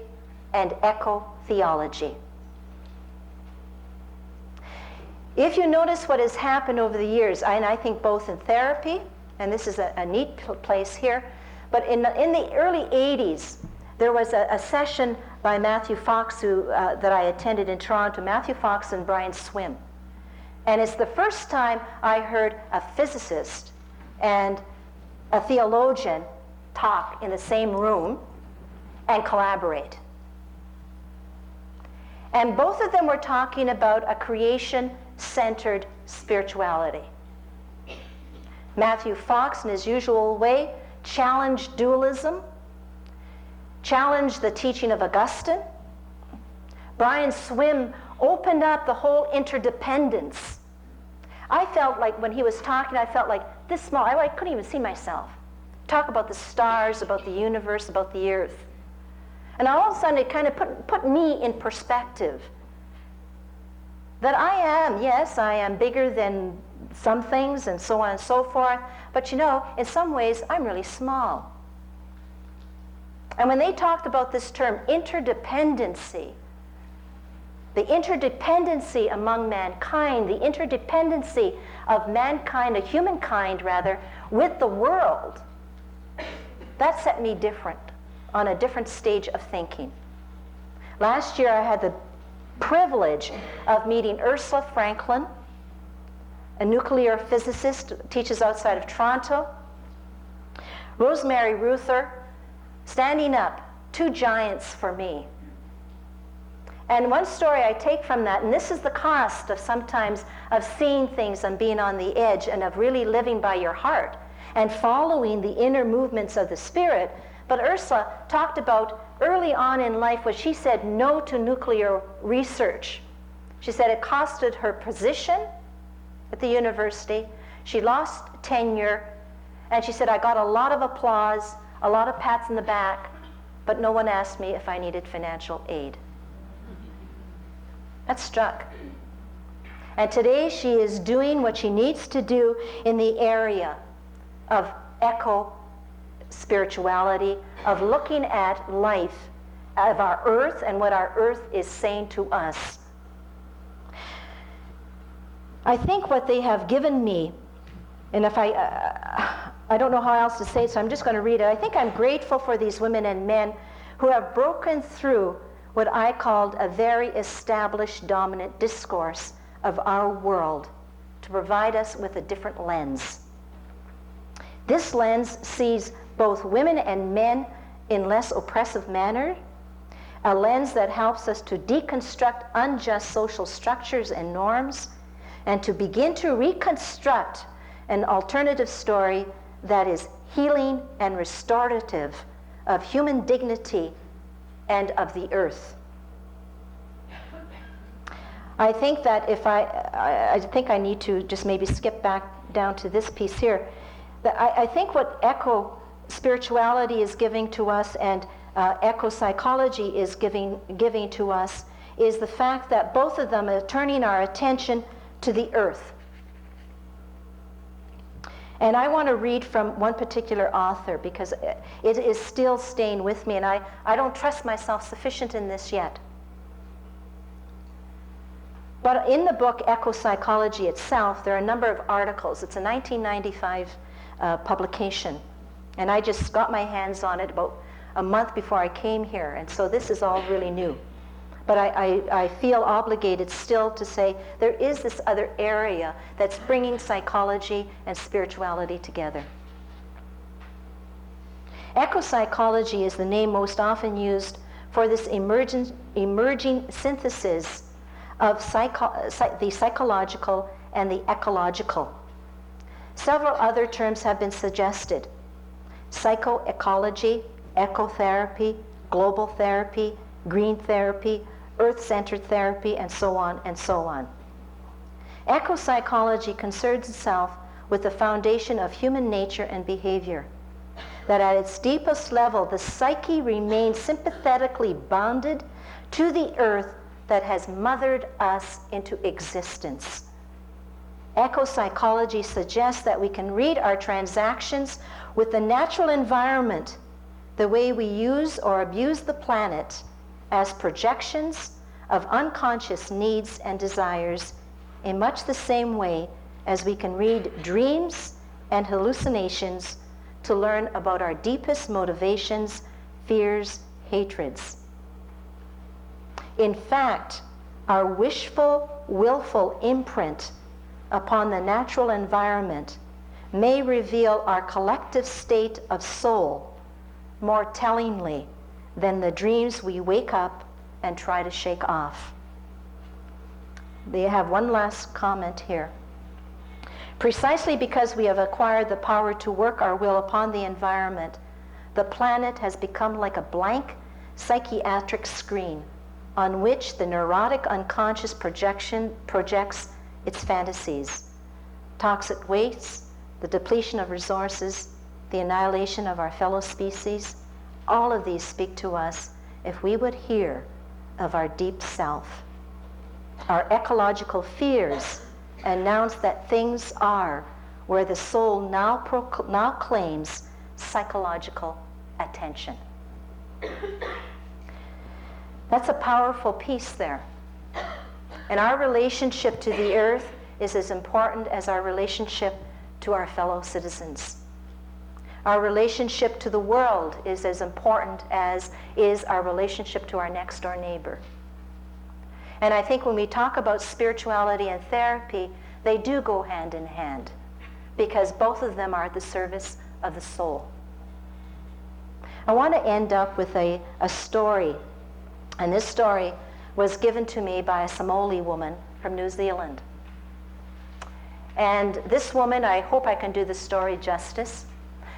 and eco-theology. If you notice what has happened over the years, and I think both in therapy, and this is a neat place here, but in the early 80s, there was a session by Matthew Fox that I attended in Toronto, Matthew Fox and Brian Swim. And it's the first time I heard a physicist and a theologian talk in the same room and collaborate. And both of them were talking about a creation-centered spirituality. Matthew Fox, in his usual way, challenged dualism, challenged the teaching of Augustine. Brian Swim opened up the whole interdependence. I felt like when he was talking, I felt like this small. I couldn't even see myself. Talk about the stars, about the universe, about the earth. And all of a sudden it kind of put me in perspective. That I am, yes, I am bigger than some things and so on and so forth. But you know, in some ways, I'm really small. And when they talked about this term, interdependency, the interdependency among mankind, the interdependency of mankind, of humankind rather, with the world, that set me different, on a different stage of thinking. Last year I had the privilege of meeting Ursula Franklin, a nuclear physicist, teaches outside of Toronto. Rosemary Ruther, standing up, two giants for me. And one story I take from that, and this is the cost of sometimes of seeing things and being on the edge and of really living by your heart and following the inner movements of the Spirit. But Ursula talked about early on in life when she said no to nuclear research. She said it costed her position at the university. She lost tenure. And she said, I got a lot of applause, a lot of pats in the back, but no one asked me if I needed financial aid. That struck. And today she is doing what she needs to do in the area of eco-spirituality, of looking at life, of our earth and what our earth is saying to us. I think what they have given me, and if I don't know how else to say it, so I'm just going to read it. I think I'm grateful for these women and men who have broken through what I called a very established dominant discourse of our world to provide us with a different lens. This lens sees both women and men in less oppressive manner, a lens that helps us to deconstruct unjust social structures and norms, and to begin to reconstruct an alternative story that is healing and restorative of human dignity and of the earth. I think that if I think I need to just maybe skip back down to this piece here. That I think what eco-spirituality is giving to us and eco-psychology is giving to us is the fact that both of them are turning our attention to the earth. And I want to read from one particular author because it is still staying with me, and I don't trust myself sufficient in this yet. But in the book Eco-Psychology itself, there are a number of articles. It's a 1995 publication, and I just got my hands on it about a month before I came here, and so this is all really new. But I feel obligated still to say there is this other area that's bringing psychology and spirituality together. Eco-psychology is the name most often used for this emerging synthesis of the psychological and the ecological. Several other terms have been suggested: psychoecology, ecotherapy, global therapy, green therapy, earth-centered therapy, and so on and so on. Eco-psychology concerns itself with the foundation of human nature and behavior, that at its deepest level, the psyche remains sympathetically bonded to the earth that has mothered us into existence. Eco-psychology suggests that we can read our transactions with the natural environment, the way we use or abuse the planet, as projections of unconscious needs and desires in much the same way as we can read dreams and hallucinations to learn about our deepest motivations, fears, hatreds. In fact, our wishful, willful imprint upon the natural environment may reveal our collective state of soul more tellingly than the dreams we wake up and try to shake off. they have one last comment here. Precisely because we have acquired the power to work our will upon the environment, the planet has become like a blank psychiatric screen on which the neurotic unconscious projects its fantasies. Toxic waste, the depletion of resources, the annihilation of our fellow species, all of these speak to us if we would hear of our deep self. Our ecological fears announce that things are where the soul now claims psychological attention. That's a powerful piece there. And our relationship to the earth is as important as our relationship to our fellow citizens. Our relationship to the world is as important as is our relationship to our next door neighbor. And I think when we talk about spirituality and therapy, they do go hand in hand, because both of them are at the service of the soul. I want to end up with a story. And this story was given to me by a Somali woman from New Zealand. And this woman, I hope I can do the story justice,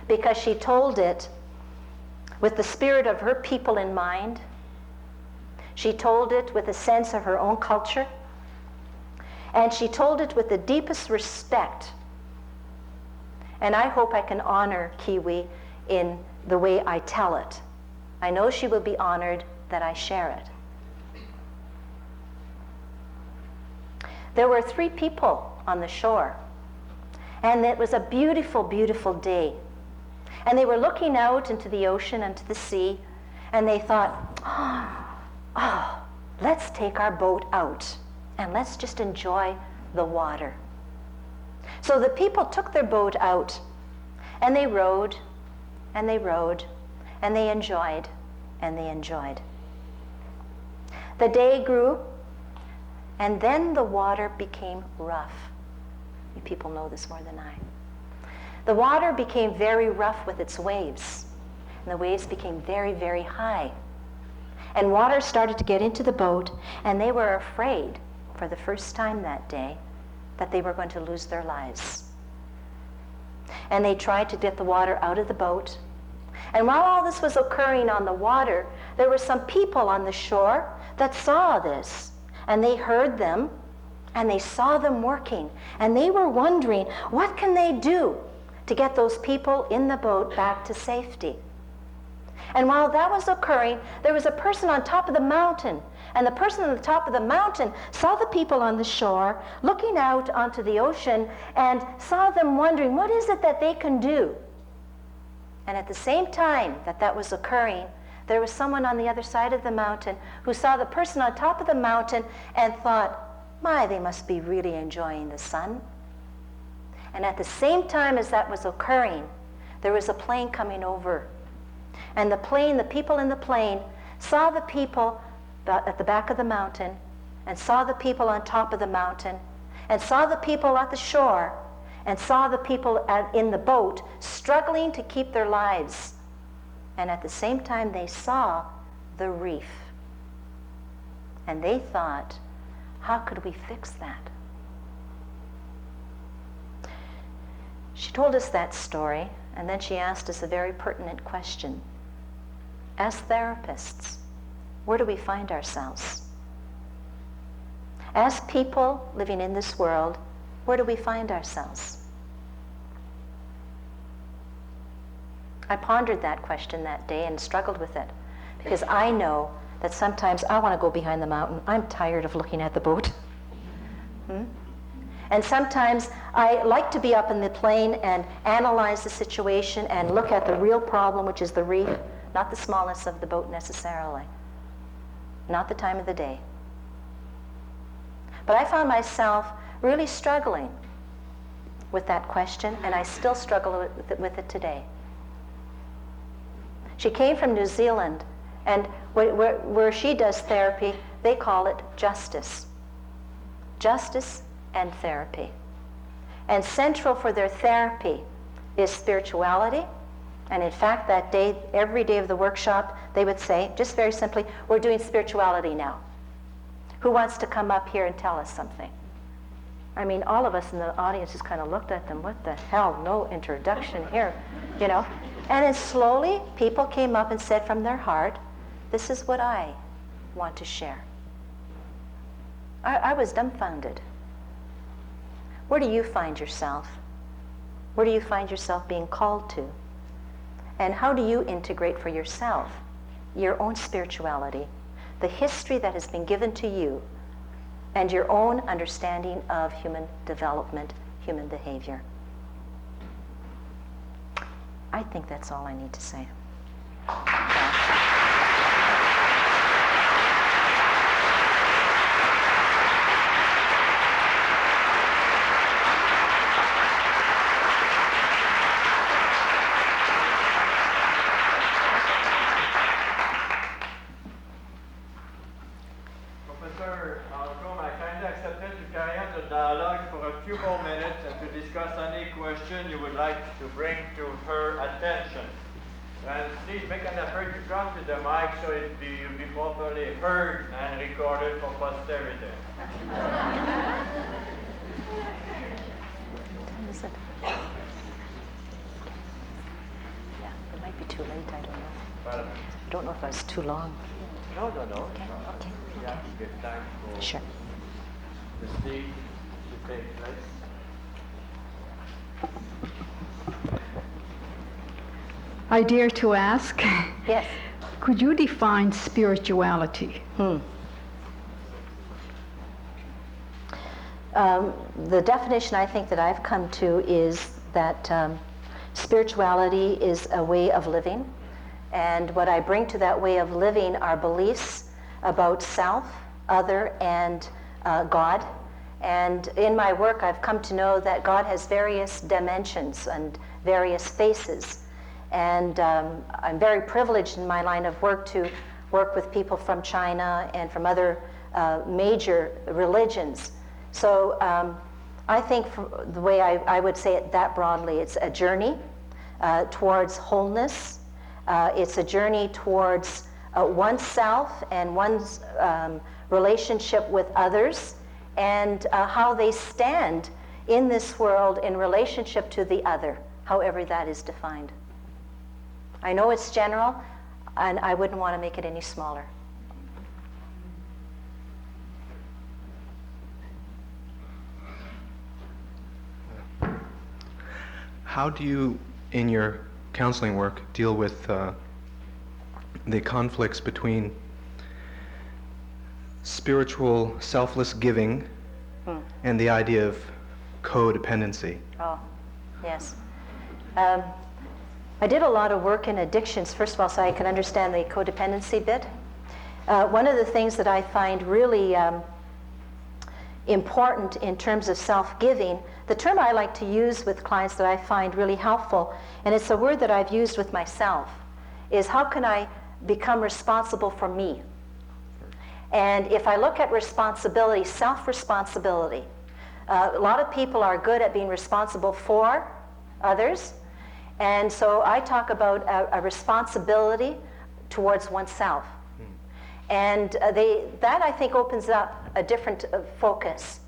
because she told it with the spirit of her people in mind. She told it with a sense of her own culture. And she told it with the deepest respect. And I hope I can honor Kiwi in the way I tell it. I know she will be honored that I share it. There were 3 people on the shore, and it was a beautiful, beautiful day. And they were looking out into the ocean and to the sea, and they thought, let's take our boat out, and let's just enjoy the water. So the people took their boat out, and they rowed, and they rowed, and they enjoyed, and they enjoyed. The day grew, and then the water became rough. You people know this more than I. The water became very rough with its waves, and the waves became very, very high. And water started to get into the boat, and they were afraid for the first time that day that they were going to lose their lives. And they tried to get the water out of the boat. And while all this was occurring on the water, there were some people on the shore that saw this, and they heard them, and they saw them working, and they were wondering, what can they do to get those people in the boat back to safety? And while that was occurring, there was a person on top of the mountain, and the person on the top of the mountain saw the people on the shore looking out onto the ocean and saw them wondering, what is it that they can do? And at the same time that that was occurring, there was someone on the other side of the mountain who saw the person on top of the mountain and thought, my, they must be really enjoying the sun. And at the same time as that was occurring, there was a plane coming over. And the people in the plane saw the people at the back of the mountain, and saw the people on top of the mountain, and saw the people at the shore, and saw the people in the boat struggling to keep their lives. And at the same time, they saw the reef. And they thought, how could we fix that? She told us that story, and then she asked us a very pertinent question. As therapists, where do we find ourselves? As people living in this world, where do we find ourselves? I pondered that question that day and struggled with it, because I know that sometimes I want to go behind the mountain. I'm tired of looking at the boat. And sometimes I like to be up in the plane and analyze the situation and look at the real problem, which is the reef, not the smallness of the boat necessarily, not the time of the day. But I found myself really struggling with that question, and I still struggle with it today. She came from New Zealand, and where she does therapy, they call it justice. Justice and therapy. And central for their therapy is spirituality. And in fact, that day, every day of the workshop, they would say, just very simply, we're doing spirituality now. Who wants to come up here and tell us something? I mean, all of us in the audience just kind of looked at them. What the hell? No introduction here, you know? And then slowly, people came up and said from their heart, this is what I want to share. I was dumbfounded. Where do you find yourself? Where do you find yourself being called to? And how do you integrate for yourself your own spirituality, the history that has been given to you, and your own understanding of human development, human behavior? I think that's all I need to say. Professor Malcolm, I kindly accepted to carry on the dialogue for a few more minutes and to discuss any question you would like to bring to her attention. And please make an effort to come to the mic so you'll be properly heard and recorded for posterity. Yeah, it might be too late, I don't know. Pardon? I don't know if I was too long. No. Okay. Yeah, give time for Sure. the speech to take place. I dare to ask, Yes. could you define spirituality? The definition I think that I've come to is that spirituality is a way of living, and what I bring to that way of living are beliefs about self, other, and God. And in my work, I've come to know that God has various dimensions and various faces. And I'm very privileged in my line of work to work with people from China and from other major religions. So I think the way I would say it that broadly, it's a journey towards wholeness. It's a journey towards oneself and one's relationship with others, and how they stand in this world in relationship to the other, however that is defined. I know it's general, and I wouldn't want to make it any smaller. How do you, in your counseling work, deal with the conflicts between spiritual selfless giving and the idea of codependency? Oh, yes. I did a lot of work in addictions, first of all, so I can understand the codependency bit. One of the things that I find really important in terms of self-giving, the term I like to use with clients that I find really helpful, and it's a word that I've used with myself, is how can I become responsible for me? And if I look at responsibility, self-responsibility, a lot of people are good at being responsible for others, and so I talk about a responsibility towards oneself. And that I think opens up a different focus,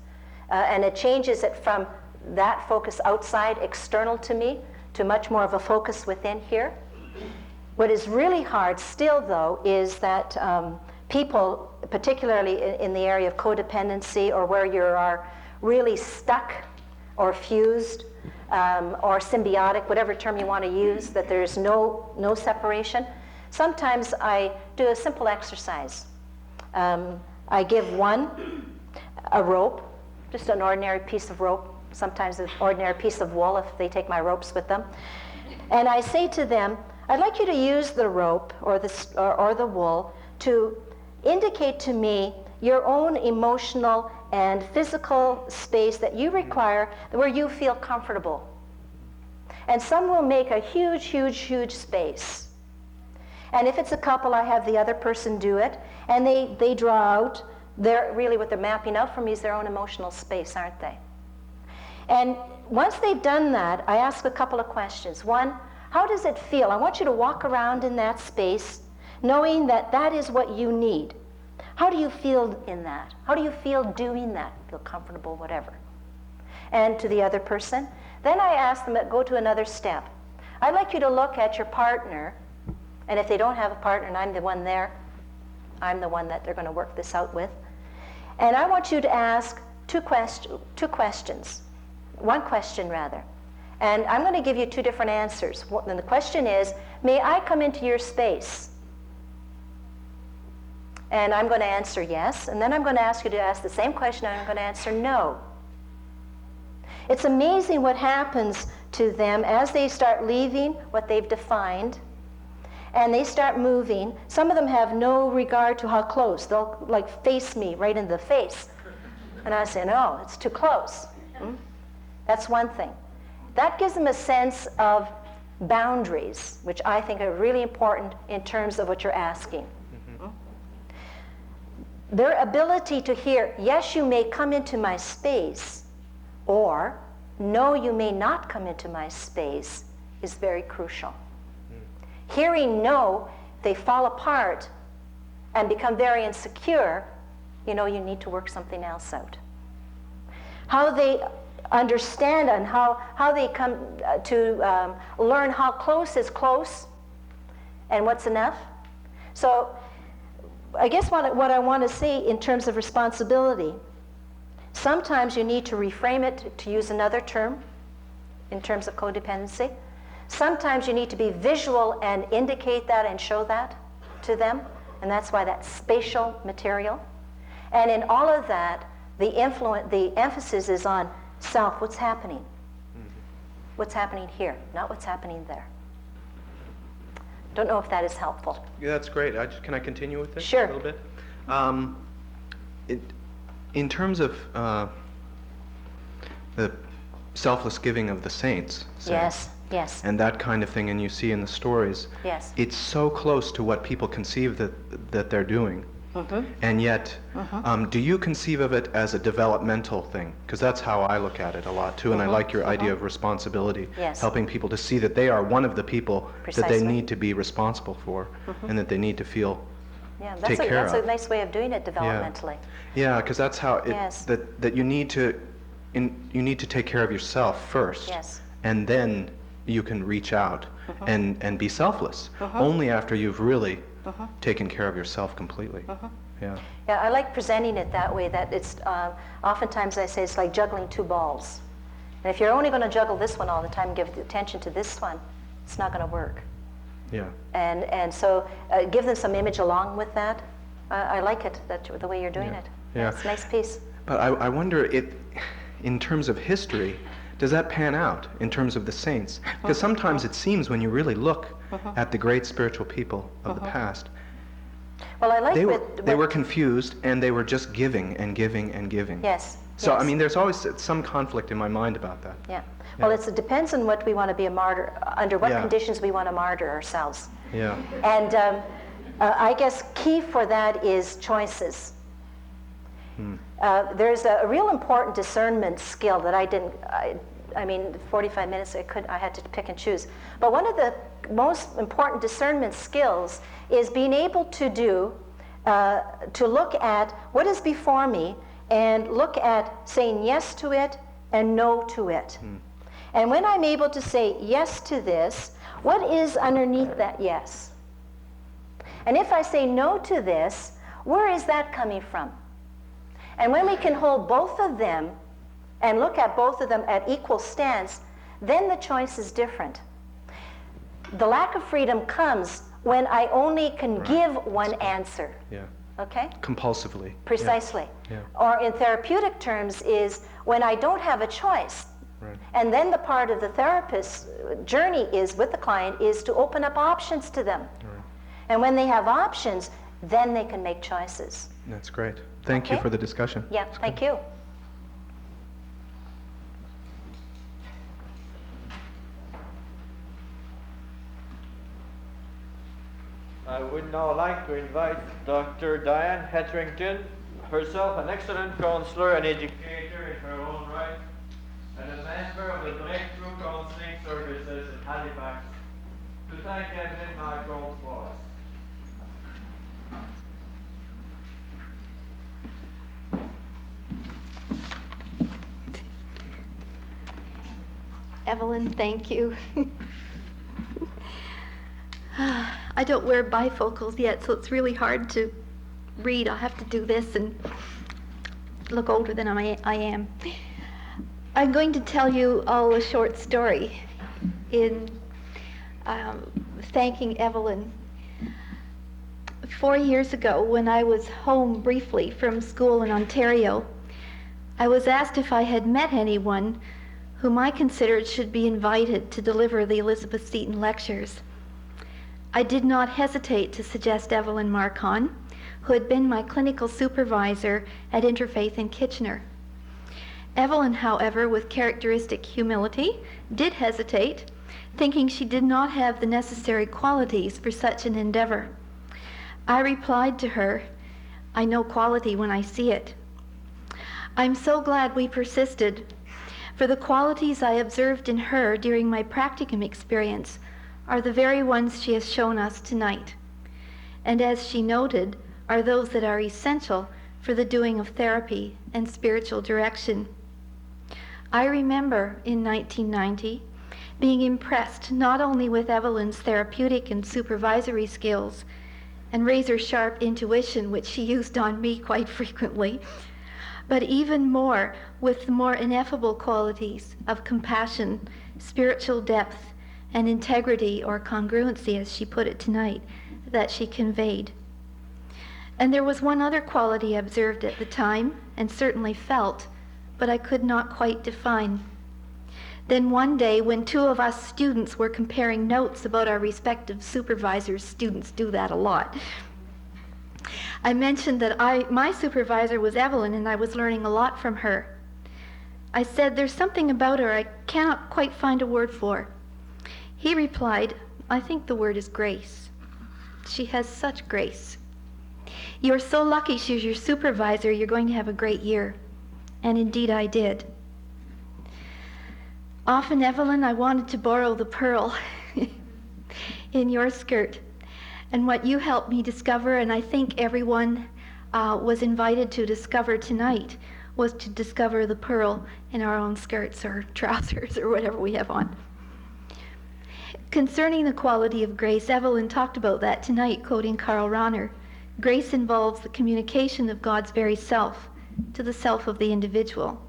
and it changes it from that focus outside, external to me, to much more of a focus within here. What is really hard still, though, is that people, particularly in the area of codependency, or where you are really stuck or fused or symbiotic, whatever term you want to use, that there's no separation. Sometimes I do a simple exercise. I give one a rope, just an ordinary piece of rope, sometimes an ordinary piece of wool if they take my ropes with them. And I say to them, I'd like you to use the rope or the wool to indicate to me your own emotional and physical space that you require where you feel comfortable. And some will make a huge, huge, huge space. And if it's a couple, I have the other person do it, and they draw out, really what they're mapping out for me is their own emotional space, aren't they? And once they've done that, I ask a couple of questions. One, how does it feel? I want you to walk around in that space knowing that that is what you need. How do you feel in that? How do you feel doing that? Feel comfortable, whatever. And to the other person, then I ask them to go to another step. I'd like you to look at your partner, and if they don't have a partner and I'm the one there, I'm the one that they're going to work this out with. And I want you to ask two questions. One question, rather. And I'm going to give you two different answers. And the question is, may I come into your space? And I'm going to answer yes. And then I'm going to ask you to ask the same question, and I'm going to answer no. It's amazing what happens to them as they start leaving what they've defined, and they start moving. Some of them have no regard to how close. They'll like face me right in the face. And I say, no, it's too close. That's one thing. That gives them a sense of boundaries, which I think are really important in terms of what you're asking. Their ability to hear, yes, you may come into my space, or no, you may not come into my space, is very crucial. Hearing no, they fall apart and become very insecure, you know, you need to work something else out. How they understand and how they come to learn how close is close and what's enough. So I guess what I want to say in terms of responsibility, sometimes you need to reframe it to use another term in terms of codependency. Sometimes you need to be visual and indicate that and show that to them, and that's why that's spatial material. And in all of that, the emphasis is on self, what's happening? What's happening here, not what's happening there. Don't know if that is helpful. Yeah, that's great. Can I continue with this Sure. a little bit? In terms of the selfless giving of the saints, say, Yes. and that kind of thing, and you see in the stories, Yes. it's so close to what people conceive that they're doing. And yet, do you conceive of it as a developmental thing? Because that's how I look at it a lot too, and I like your idea of responsibility, Yes. helping people to see that they are one of the people that they Precisely. need to be responsible for, and that they need to feel Yeah, take care that's of. a nice way of doing it developmentally. Yeah, because that's how it, Yes. that you need to take care of yourself first, Yes. and then you can reach out and be selfless. Only after you've really taken care of yourself completely. Yeah. Yeah, I like presenting it that way, that it's, oftentimes I say it's like juggling two balls. And if you're only going to juggle this one all the time and give attention to this one, it's not going to work. Yeah. And so give them some image along with that. I like it, the way you're doing it. Yeah. It's a nice piece. But I wonder, in terms of history, does that pan out in terms of the saints? Because sometimes it seems when you really look at the great spiritual people of the past, Well, I like they were confused and they were just giving and giving and giving. Yes. So, yes. I mean, there's always some conflict in my mind about that. Yeah. Well, it depends on what we want to be a martyr, under what conditions we want to martyr ourselves. Yeah. And I guess key for that is choices. There's a real important discernment skill that I mean, 45 minutes I had to pick and choose. But one of the most important discernment skills is being able to look at what is before me and look at saying yes to it and no to it. And when I'm able to say yes to this, what is underneath that yes? And if I say no to this, where is that coming from? And when we can hold both of them and look at both of them at equal stance, then the choice is different. The lack of freedom comes when I only can give one answer. Yeah. Okay? Compulsively. Precisely. Yeah. Or in therapeutic terms is when I don't have a choice. Right. And then the part of the therapist's journey is with the client is to open up options to them. Right. And when they have options, then they can make choices. That's great. Thank you Okay. for the discussion. Yeah, thank you. I would now like to invite Dr. Diane Hetherington, herself an excellent counselor and educator in her own right, and a member of the Breakthrough Counselling Services in Halifax, to thank Evelyn Marcon for us. Evelyn, thank you. I don't wear bifocals yet, so it's really hard to read. I'll have to do this and look older than I am. I'm going to tell you all a short story in thanking Evelyn. 4 years ago, when I was home briefly from school in Ontario, I was asked if I had met anyone whom I considered should be invited to deliver the Elizabeth Seton lectures. I did not hesitate to suggest Evelyn Marcon, who had been my clinical supervisor at Inter-Faith in Kitchener. Evelyn, however, with characteristic humility, did hesitate, thinking she did not have the necessary qualities for such an endeavor. I replied to her, "I know quality when I see it." I'm so glad we persisted, for the qualities I observed in her during my practicum experience are the very ones she has shown us tonight, and as she noted, are those that are essential for the doing of therapy and spiritual direction. I remember in 1990 being impressed not only with Evelyn's therapeutic and supervisory skills and razor-sharp intuition, which she used on me quite frequently, but even more with the more ineffable qualities of compassion, spiritual depth, and integrity or congruency, as she put it tonight, that she conveyed. And there was one other quality I observed at the time, and certainly felt, but I could not quite define. Then one day, when two of us students were comparing notes about our respective supervisors, students do that a lot, I mentioned that my supervisor was Evelyn, and I was learning a lot from her. I said, "There's something about her I cannot quite find a word for." He replied, "I think the word is grace. She has such grace. You're so lucky she's your supervisor, you're going to have a great year." And indeed I did. Often, Evelyn, I wanted to borrow the pearl in your skirt. And what you helped me discover, and I think everyone was invited to discover tonight, was to discover the pearl in our own skirts or trousers or whatever we have on. Concerning the quality of grace, Evelyn talked about that tonight, quoting Karl Rahner. Grace involves the communication of God's very self to the self of the individual.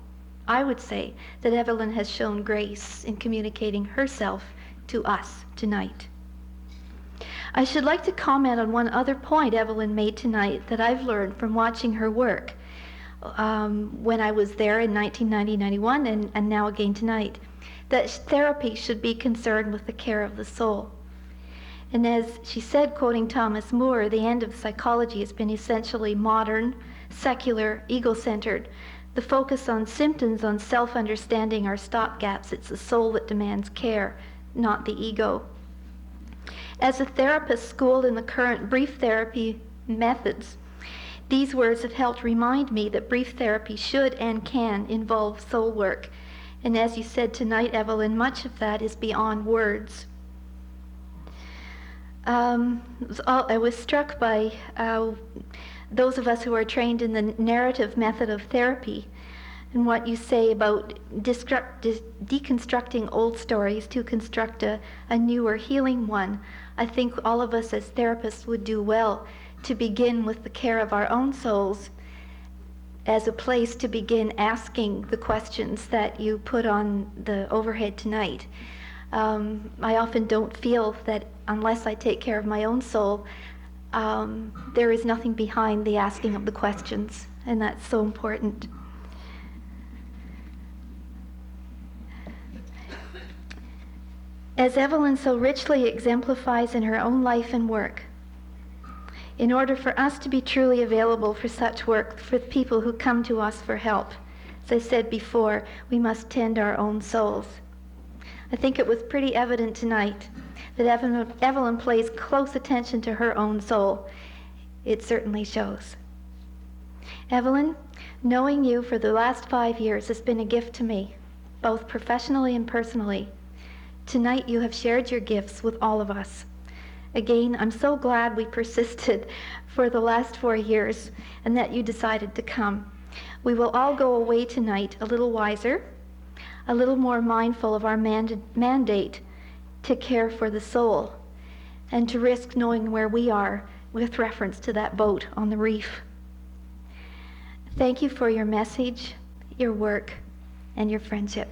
I would say that Evelyn has shown grace in communicating herself to us tonight. I should like to comment on one other point Evelyn made tonight that I've learned from watching her work when I was there in 1990-91 and now again tonight, that therapy should be concerned with the care of the soul. And as she said, quoting Thomas Moore, the end of psychology has been essentially modern, secular, ego-centered. The focus on symptoms, on self-understanding are stopgaps. It's the soul that demands care, not the ego. As a therapist schooled in the current brief therapy methods, these words have helped remind me that brief therapy should and can involve soul work. And as you said tonight, Evelyn, much of that is beyond words. I was struck by those of us who are trained in the narrative method of therapy and what you say about deconstructing old stories to construct a newer healing one. I think all of us as therapists would do well to begin with the care of our own souls as a place to begin asking the questions that you put on the overhead tonight. I often don't feel that unless I take care of my own soul, there is nothing behind the asking of the questions, and that's so important. As Evelyn so richly exemplifies in her own life and work, in order for us to be truly available for such work for people who come to us for help, as I said before, we must tend our own souls. I think it was pretty evident tonight that Evelyn pays close attention to her own soul. It certainly shows. Evelyn, knowing you for the last 5 years has been a gift to me, both professionally and personally. Tonight you have shared your gifts with all of us. Again, I'm so glad we persisted for the last 4 years and that you decided to come. We will all go away tonight a little wiser, a little more mindful of our mandate to care for the soul and to risk knowing where we are with reference to that boat on the reef. Thank you for your message, your work, and your friendship.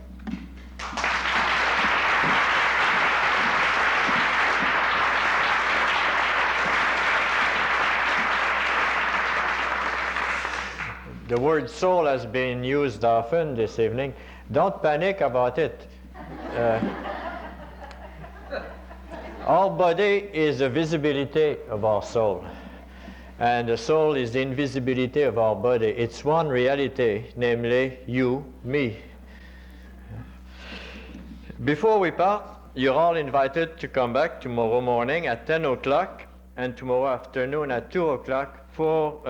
The word soul has been used often this evening. Don't panic about it. Our body is the visibility of our soul. And the soul is the invisibility of our body. It's one reality, namely you, me. Before we part, you're all invited to come back tomorrow morning at 10 o'clock and tomorrow afternoon at 2 o'clock for